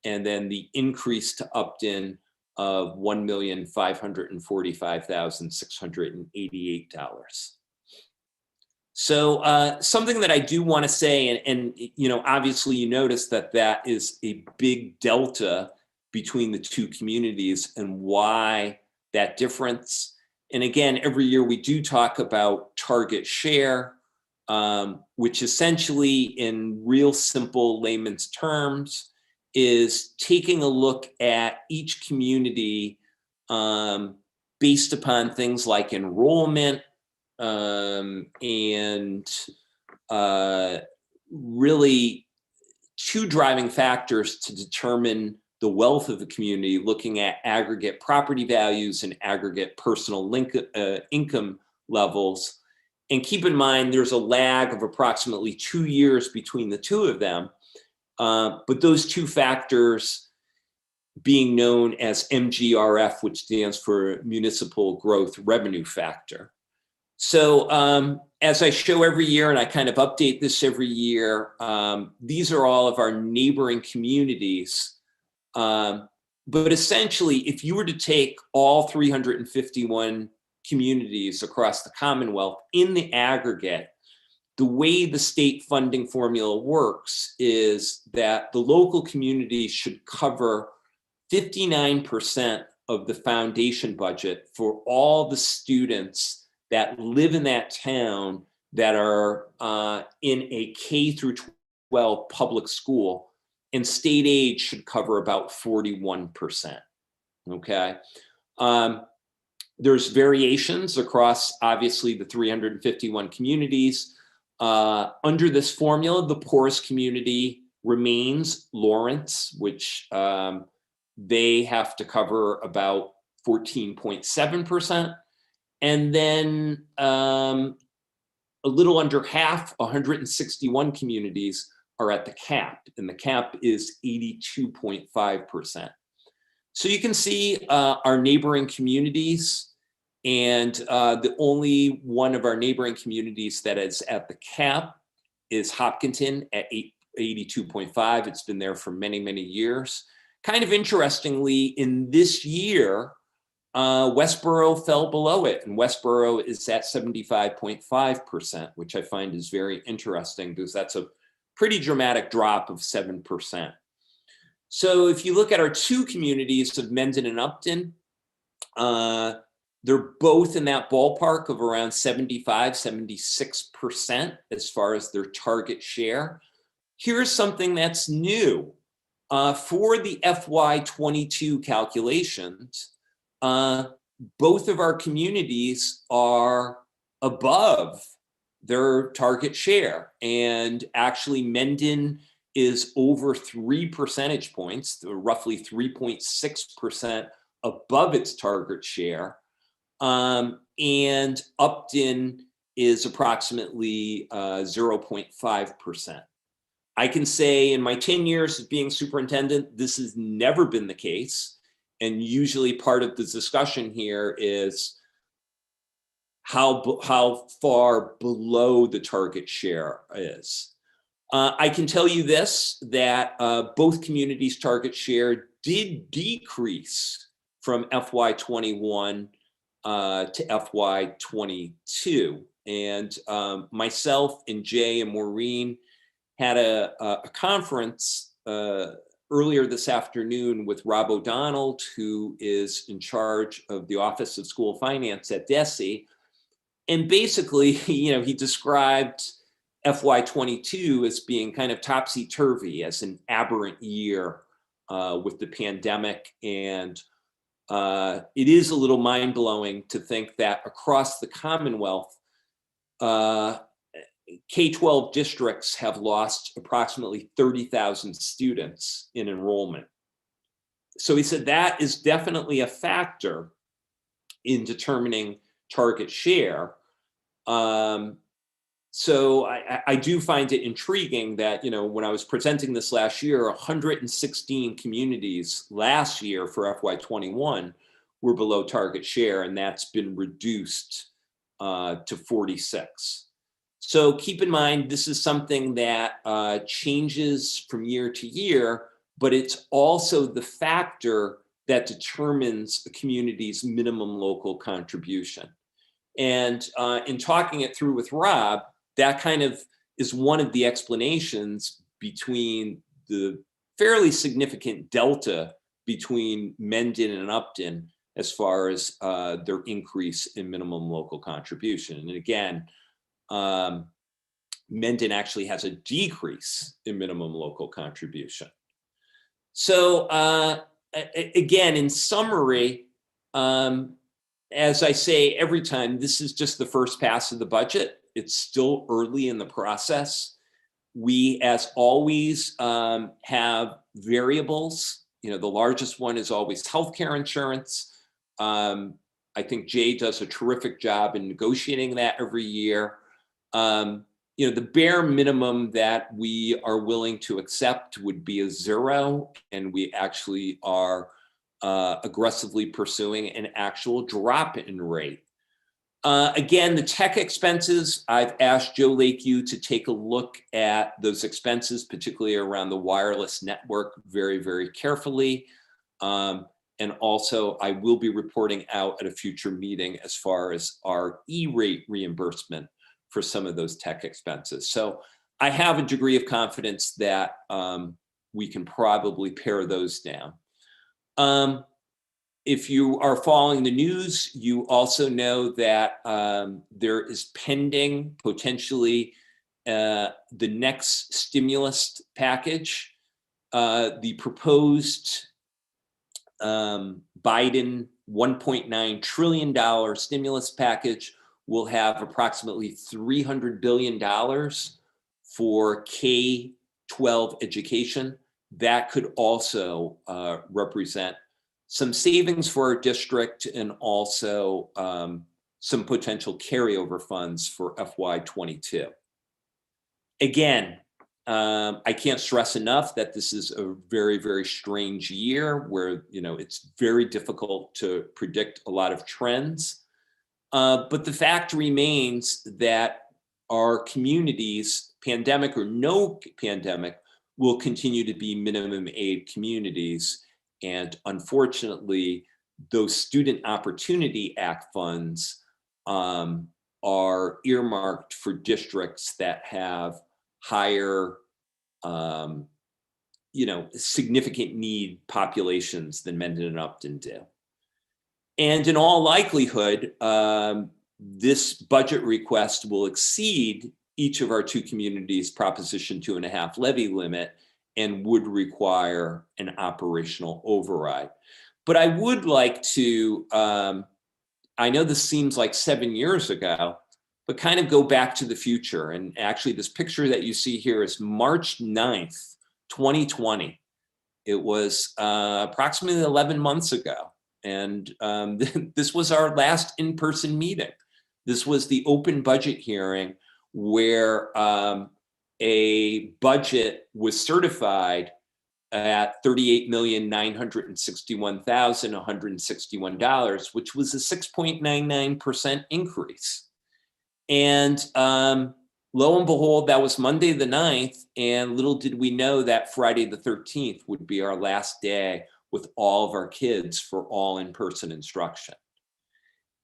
and then the increase to Upton of $1,545,688. So something that I do want to say, and you know, obviously you notice that that is a big delta between the two communities and why that difference. And again, every year we do talk about target share, which essentially in real simple layman's terms is taking a look at each community based upon things like enrollment, and really two driving factors to determine the wealth of the community, looking at aggregate property values and aggregate personal income levels. And keep in mind, there's a lag of approximately 2 years between the two of them. But those two factors being known as MGRF, which stands for Municipal Growth Revenue Factor. So as I show every year, and I kind of update this every year, these are all of our neighboring communities. But essentially, if you were to take all 351 communities across the Commonwealth in the aggregate, the way the state funding formula works is that the local community should cover 59% of the foundation budget for all the students that live in that town that are in a K through 12 public school, and state aid should cover about 41%, okay? There's variations across, obviously, the 351 communities. Under this formula, the poorest community remains Lawrence, which they have to cover about 14.7%. And then a little under half, 161 communities are at the cap, and the cap is 82.5%. So you can see our neighboring communities, and the only one of our neighboring communities that is at the cap is Hopkinton at 82.5. It's been there for many, many years. Kind of interestingly, in this year, Westboro fell below it, and Westboro is at 75.5%, which I find is very interesting because that's a pretty dramatic drop of 7%. So if you look at our two communities of Mendon and Upton, they're both in that ballpark of around 76% as far as their target share. Here's something that's new. For the FY22 calculations, both of our communities are above their target share. And actually Mendon is over 3 percentage points, roughly 3.6% above its target share. And Upton is approximately 0.5%. I can say in my 10 years of being superintendent, this has never been the case. And usually part of the discussion here is how far below the target share is. I can tell you this, that both communities' target share did decrease from FY21 to FY22. And myself and Jay and Maureen had a conference earlier this afternoon with Rob O'Donnell, who is in charge of the Office of School Finance at DESE. And basically, you know, he described FY22 as being kind of topsy-turvy, as an aberrant year with the pandemic. And it is a little mind-blowing to think that across the Commonwealth, K-12 districts have lost approximately 30,000 students in enrollment. So he said that is definitely a factor in determining target share. So I do find it intriguing that, when I was presenting this last year, 116 communities last year for FY21 were below target share, and that's been reduced to 46. So keep in mind, this is something that changes from year to year, but it's also the factor that determines a community's minimum local contribution. And in talking it through with Rob, that kind of is one of the explanations between the fairly significant delta between Mendon and Upton as far as their increase in minimum local contribution. And again, Mendon actually has a decrease in minimum local contribution. So again, in summary, as I say every time, this is just the first pass of the budget. It's still early in the process. We, as always, have variables. The largest one is always healthcare insurance. I think Jay does a terrific job in negotiating that every year. The bare minimum that we are willing to accept would be a 0, and we actually are aggressively pursuing an actual drop in rate. Again, the tech expenses, I've asked Joe Lakeview to take a look at those expenses, particularly around the wireless network, very, very carefully. And also, I will be reporting out at a future meeting as far as our E-rate reimbursement for some of those tech expenses. So I have a degree of confidence that we can probably pare those down. If you are following the news, you also know that there is pending potentially the next stimulus package. The proposed Biden $1.9 trillion stimulus package will have approximately $300 billion for K-12 education. That could also represent some savings for our district and also some potential carryover funds for FY22. Again, I can't stress enough that this is a very, very strange year where, it's very difficult to predict a lot of trends. But the fact remains that our communities, pandemic or no pandemic, will continue to be minimum aid communities. And unfortunately, those Student Opportunity Act funds are earmarked for districts that have higher, significant need populations than Mendon and Upton do. And in all likelihood, this budget request will exceed each of our two communities' Proposition 2.5 levy limit and would require an operational override. But I would like to, I know this seems like 7 years ago, but kind of go back to the future. And actually this picture that you see here is March 9th, 2020. It was approximately 11 months ago. And this was our last in-person meeting. This was the open budget hearing where a budget was certified at $38,961,161, which was a 6.99% increase. And lo and behold, that was Monday the 9th, and little did we know that Friday the 13th would be our last day with all of our kids for all in-person instruction.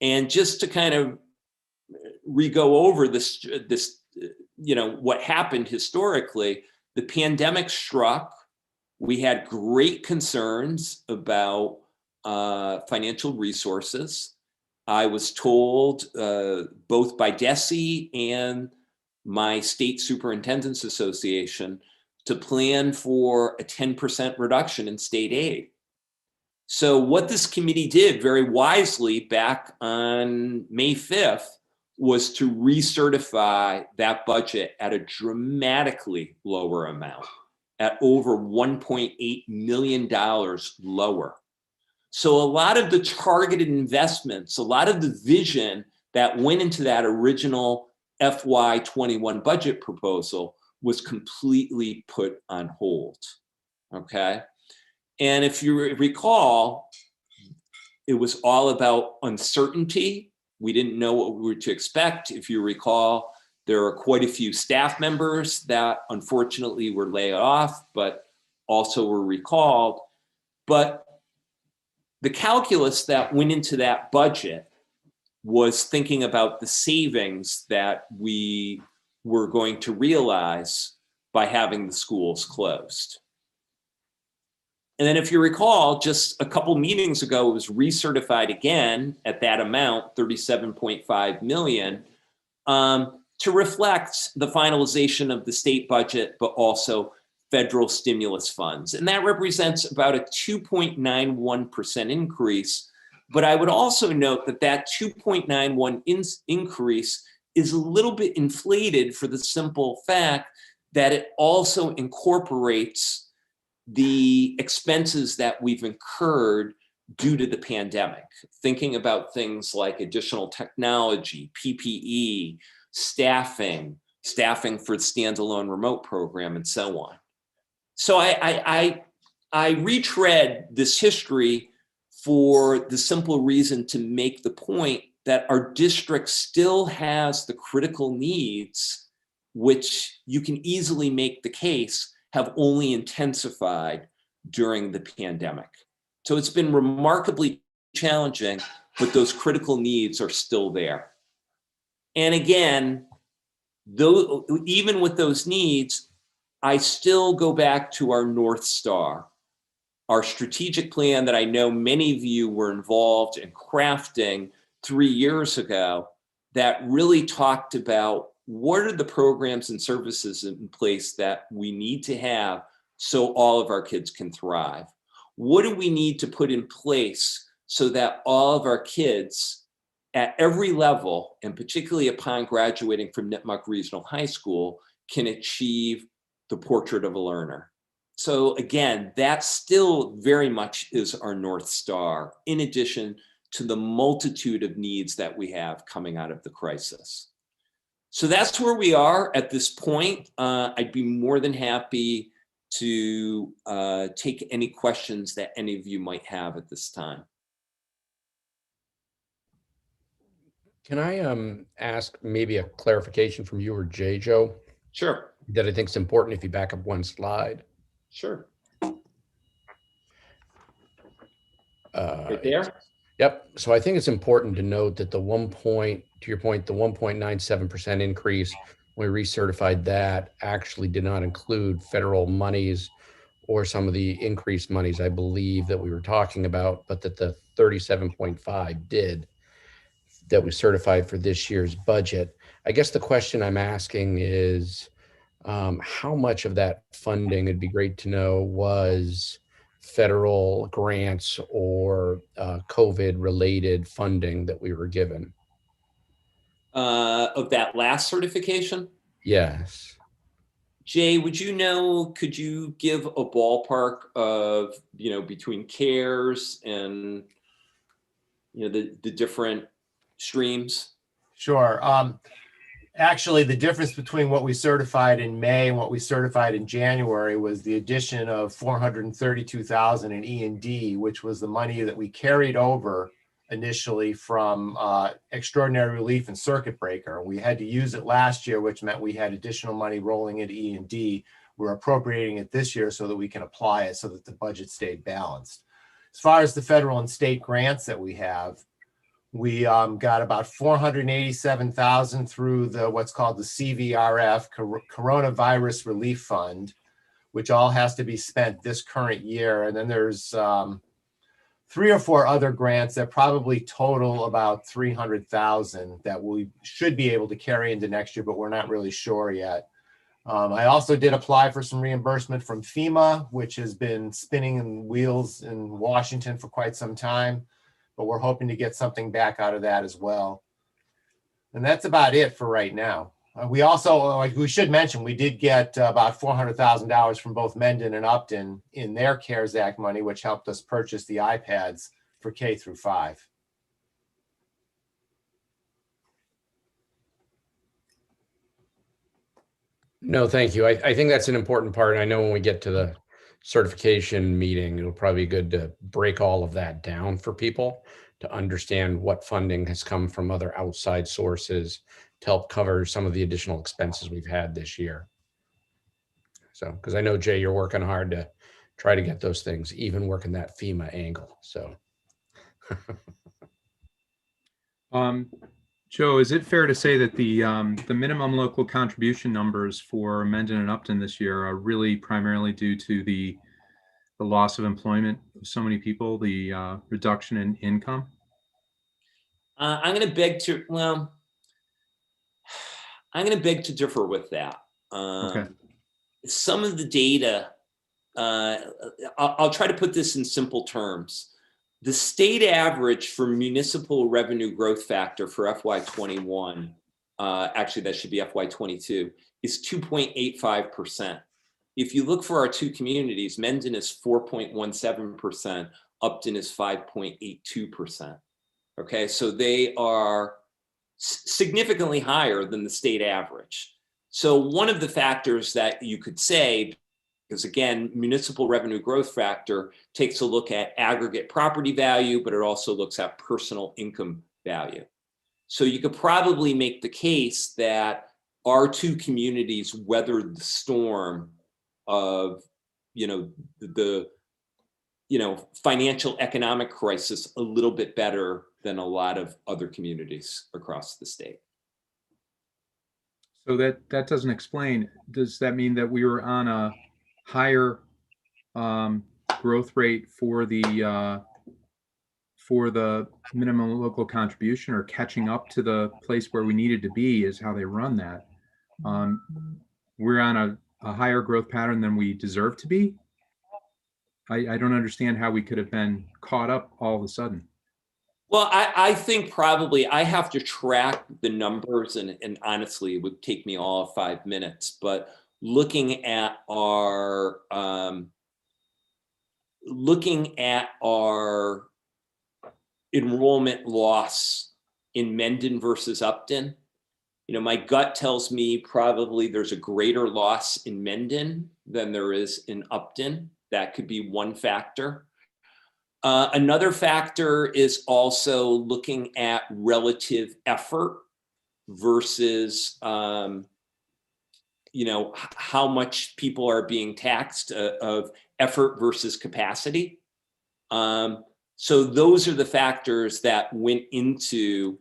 And just to kind of re-go over this, what happened historically, the pandemic struck. We had great concerns about financial resources. I was told both by DESE and my State Superintendents Association to plan for a 10% reduction in state aid. So what this committee did very wisely back on May 5th was to recertify that budget at a dramatically lower amount, at over $1.8 million lower. So a lot of the targeted investments, a lot of the vision that went into that original FY21 budget proposal was completely put on hold, okay? And if you recall, it was all about uncertainty. We didn't know what we were to expect. If you recall, there are quite a few staff members that unfortunately were laid off, but also were recalled. But the calculus that went into that budget was thinking about the savings that we were going to realize by having the schools closed. And then if you recall, just a couple meetings ago, it was recertified again at that amount, 37.5 million, to reflect the finalization of the state budget, but also federal stimulus funds. And that represents about a 2.91% increase. But I would also note that that 2.91 increase is a little bit inflated for the simple fact that it also incorporates the expenses that we've incurred due to the pandemic, thinking about things like additional technology, PPE, staffing for the standalone remote program, and so on. So I retread this history for the simple reason to make the point that our district still has the critical needs, which you can easily make the case have only intensified during the pandemic. So it's been remarkably challenging, but those critical needs are still there. And again, though, even with those needs, I still go back to our North Star, our strategic plan that I know many of you were involved in crafting 3 years ago, that really talked about what are the programs and services in place that we need to have so all of our kids can thrive? What do we need to put in place so that all of our kids at every level, and particularly upon graduating from Nipmuc Regional High School, can achieve the portrait of a learner? So again, that still very much is our North Star, in addition to the multitude of needs that we have coming out of the crisis. So that's where we are at this point. I'd be more than happy to take any questions that any of you might have at this time. Can I ask maybe a clarification from you or Jay, Joe? Sure. That I think is important if you back up one slide. Sure. Right there? Yep. So I think it's important to note that the to your point, the 1.97% increase when we recertified that actually did not include federal monies or some of the increased monies I believe that we were talking about, but that the 37.5 did, that was certified for this year's budget. I guess the question I'm asking is how much of that funding, it'd be great to know, was federal grants or COVID related funding that we were given? Of that last certification? Yes. Jay, would you know, could you give a ballpark of, between CARES and, the different streams? Sure. Actually, the difference between what we certified in May and what we certified in January was the addition of $432,000 in E&D, which was the money that we carried over initially from extraordinary relief and circuit breaker. We had to use it last year, which meant we had additional money rolling into E&D. We're appropriating it this year so that we can apply it so that the budget stayed balanced. As far as the federal and state grants that we have, we got about $487,000 through what's called the CVRF, Coronavirus Relief Fund, which all has to be spent this current year. And then there's 3 or 4 other grants that probably total about $300,000 that we should be able to carry into next year, but we're not really sure yet. I also did apply for some reimbursement from FEMA, which has been spinning in wheels in Washington for quite some time, but we're hoping to get something back out of that as well. And that's about it for right now. We also, like we should mention, we did get about $400,000 from both Mendon and Upton in their CARES Act money, which helped us purchase the iPads for K through 5. No, thank you. I think that's an important part. I know when we get to the certification meeting, it'll probably be good to break all of that down for people to understand what funding has come from other outside sources to help cover some of the additional expenses we've had this year. So, because I know, Jay, you're working hard to try to get those things, even working that FEMA angle. So. Joe, is it fair to say that the minimum local contribution numbers for Mendon and Upton this year are really primarily due to the loss of employment of so many people, the reduction in income? I'm going to beg to, well, I'm going to beg to differ with that. Okay. Some of the data, I'll try to put this in simple terms. The state average for municipal revenue growth factor for FY21, actually that should be FY22, is 2.85%. If you look for our two communities, Mendon is 4.17%, Upton is 5.82%. Okay, so they are significantly higher than the state average. So one of the factors that you could say, because again, municipal revenue growth factor takes a look at aggregate property value, but it also looks at personal income value. So you could probably make the case that our two communities weathered the storm of, the financial economic crisis a little bit better than a lot of other communities across the state. So that doesn't explain. Does that mean that we were on a higher growth rate for the minimum local contribution, or catching up to the place where we needed to be is how they run that? We're on a higher growth pattern than we deserve to be. I don't understand how we could have been caught up all of a sudden. Well, I think probably I have to track the numbers, and honestly, it would take me all of 5 minutes, but looking at our enrollment loss in Mendon versus Upton, my gut tells me probably there's a greater loss in Mendon than there is in Upton. That could be one factor. Another factor is also looking at relative effort versus how much people are being taxed of effort versus capacity. So those are the factors that went into,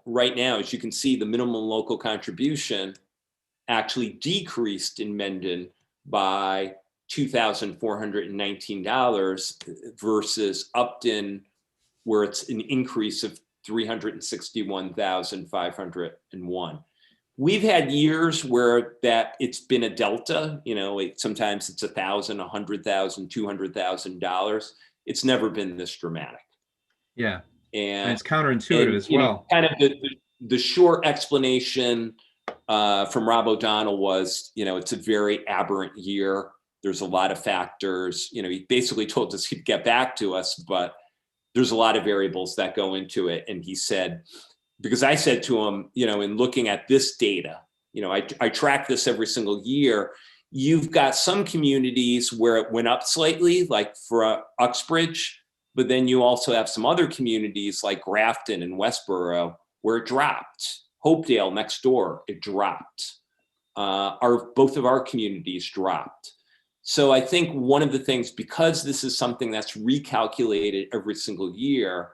right now, as you can see, the minimum local contribution actually decreased in Mendon by $2,419 versus Upton, where it's an increase of $361,501. We've had years where it's been a delta, sometimes it's $1,000, $100,000, $200,000. It's never been this dramatic. Yeah, and it's counterintuitive as well. Kind of the short explanation from Rob O'Donnell was, it's a very aberrant year. There's a lot of factors. He basically told us he'd get back to us, but there's a lot of variables that go into it. And he said, because I said to him, in looking at this data, I track this every single year. You've got some communities where it went up slightly, like for Uxbridge, but then you also have some other communities like Grafton and Westboro where it dropped. Hopedale next door, it dropped. Both of our communities dropped. So I think one of the things, because this is something that's recalculated every single year,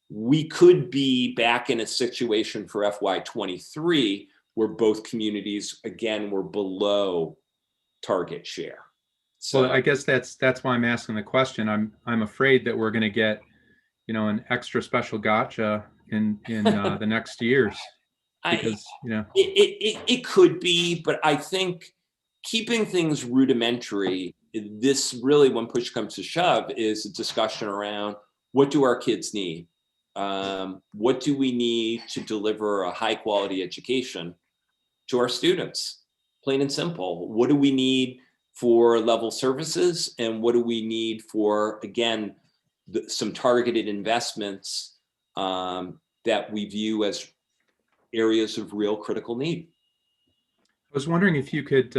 we could be back in a situation for FY23 where both communities, again, were below target share. So well, I guess that's why I'm asking the question. I'm afraid that we're going to get, an extra special gotcha in the next years. Because, it could be, but I think keeping things rudimentary, this really, when push comes to shove, is a discussion around what do our kids need? What do we need to deliver a high quality education to our students? Plain and simple. What do we need for level services? And what do we need for, again, some targeted investments that we view as areas of real critical need? I was wondering if you could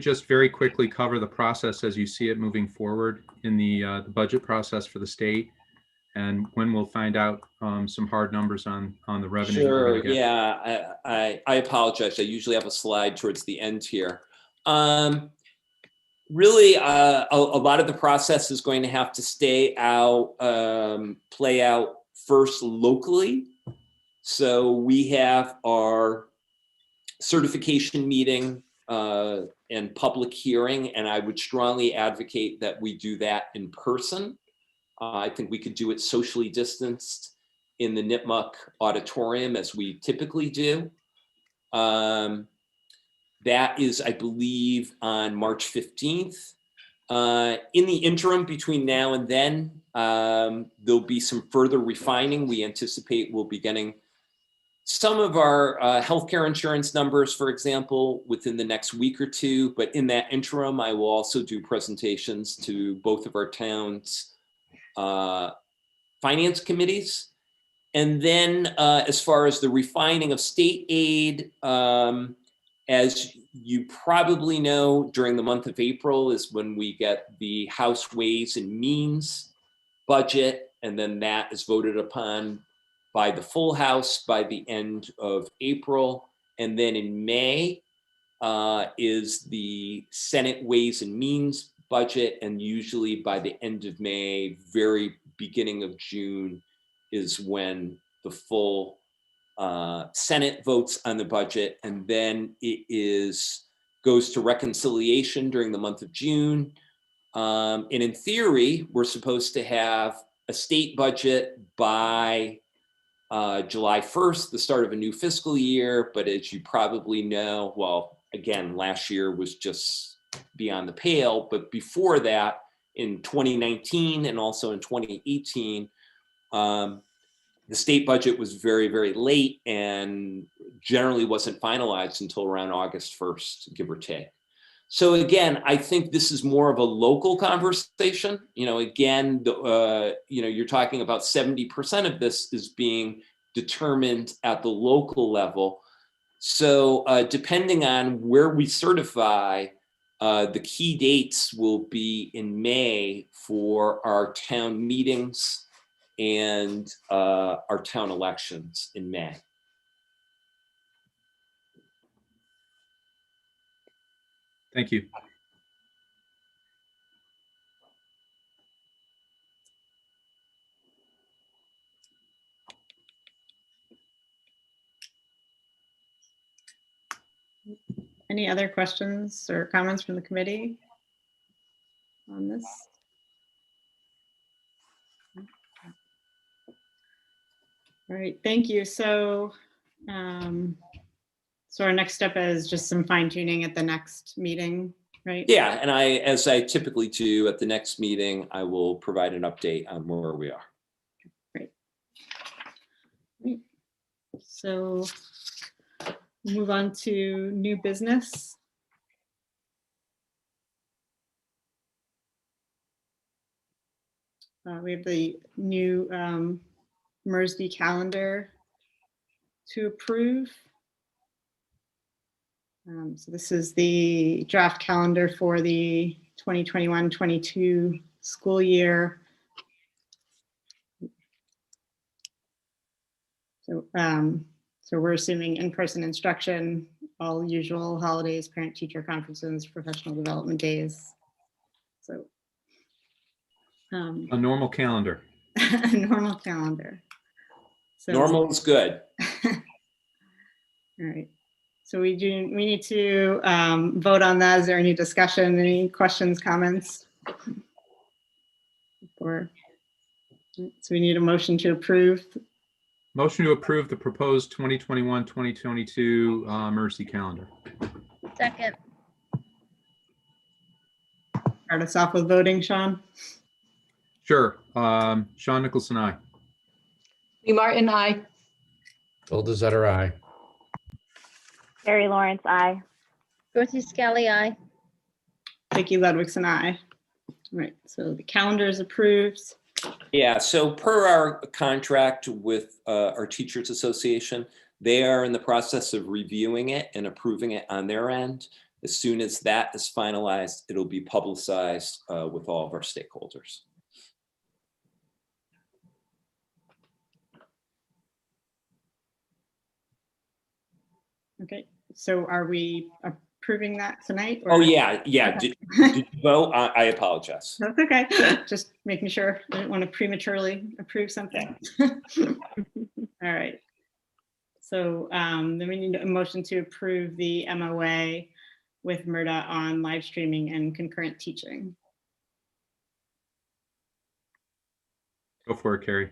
just very quickly cover the process as you see it moving forward in the budget process for the state, and when we'll find out some hard numbers on the revenue. Sure. Yeah, I apologize. I usually have a slide towards the end here. Really, a lot of the process is going to have to play out first locally. So we have our certification meeting and public hearing, and I would strongly advocate that we do that in person. I think we could do it socially distanced in the Nipmuc auditorium as we typically do. That is, I believe, on March 15th. In the interim between now and then, there'll be some further refining. We anticipate we'll be getting some of our healthcare insurance numbers, for example, within the next week or two. But in that interim, I will also do presentations to both of our towns' finance committees. And then as far as the refining of state aid, as you probably know, during the month of April is when we get the House Ways and Means budget, and then that is voted upon by the full House by the end of April. And then in May is the Senate Ways and Means budget, and usually by the end of May, very beginning of June, is when the full Senate votes on the budget, and then it goes to reconciliation during the month of June. And in theory, we're supposed to have a state budget by July 1st, the start of a new fiscal year. But as you probably know, well, again, last year was just beyond the pale. But before that, in 2019 and also in 2018, the state budget was very, very late and generally wasn't finalized until around August 1st, give or take. So again, I think this is more of a local conversation. Again, you're talking about 70% of this is being determined at the local level. So depending on where we certify, the key dates will be in May for our town meetings and our town elections in May. Thank you. Any other questions or comments from the committee on this? All right, thank you. So our next step is just some fine tuning at the next meeting, right? Yeah, and as I typically do at the next meeting, I will provide an update on where we are. Great. So move on to new business. We have the new MERS-D calendar to approve. So this is the draft calendar for the 2021-22 school year. So we're assuming in-person instruction, all usual holidays, parent-teacher conferences, professional development days. So a normal calendar. A normal calendar. So, normal is good. All right. So we need to vote on that. Is there any discussion, any questions, comments? So we need a motion to approve. Motion to approve the proposed 2021-2022 MERS-D calendar. Second. Start us off with voting, Sean. Sure. Sean Nicholson, aye. Lee Martin, aye. Bill Desotter, aye. Carrie Lawrence, I. Dorothy Scally, aye. Vicki Ludwigson, aye. All right, so the calendar is approved. Yeah, so per our contract with our Teachers Association, they are in the process of reviewing it and approving it on their end. As soon as that is finalized, it'll be publicized with all of our stakeholders. Okay, so are we approving that tonight? Oh, or- yeah. Okay. Did you vote? I apologize. That's okay. Just making sure. I didn't want to prematurely approve something. All right. So then we need a motion to approve the MOA with MRDA on live streaming and concurrent teaching. Go for it, Carrie.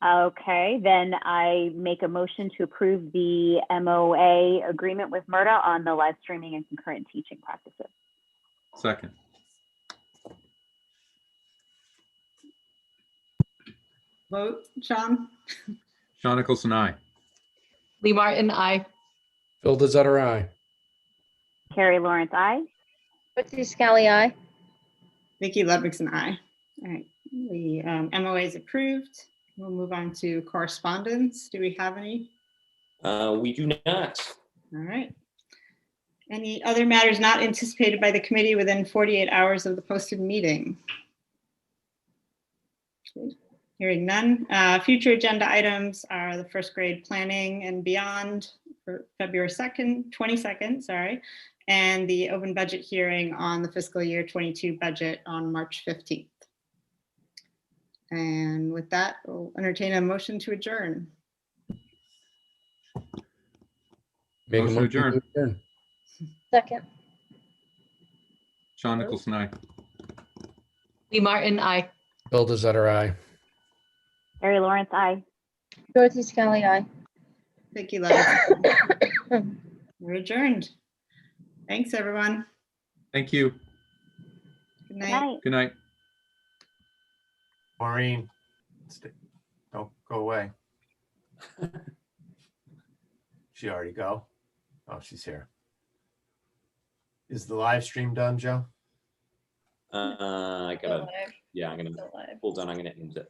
Okay, then I make a motion to approve the MOA agreement with MRDA on the live streaming and concurrent teaching practices. Second. Vote, Sean? Sean Nicholson, aye. Lee Martin, aye. Bill Desotter, aye. Carrie Lawrence, I. Dorothy Scally, aye. Vicki Ludwigson, aye. All right, the MOA is approved. We'll move on to correspondence. Do we have any? We do not. All right. Any other matters not anticipated by the committee within 48 hours of the posted meeting? Okay. Hearing none. Future agenda items are the first grade planning and beyond for February 22nd, sorry, and the open budget hearing on the fiscal year 22 budget on March 15th. And with that, we'll entertain a motion to adjourn. Make a Motion to adjourn. adjourn. Second. Sean Nicholson, aye. Lee Martin, aye. Bill Desotter, aye. Carrie Lawrence, I. Dorothy Scally, aye. Vicki Ludwigson. We're adjourned. Thanks, everyone. Thank you. Good Good night. night. Good night. Maureen, don't go away. She already go? Oh, she's here. Is the live stream done, Joe? I Still gotta, live, yeah, I'm gonna, still live. hold on, I'm gonna end it.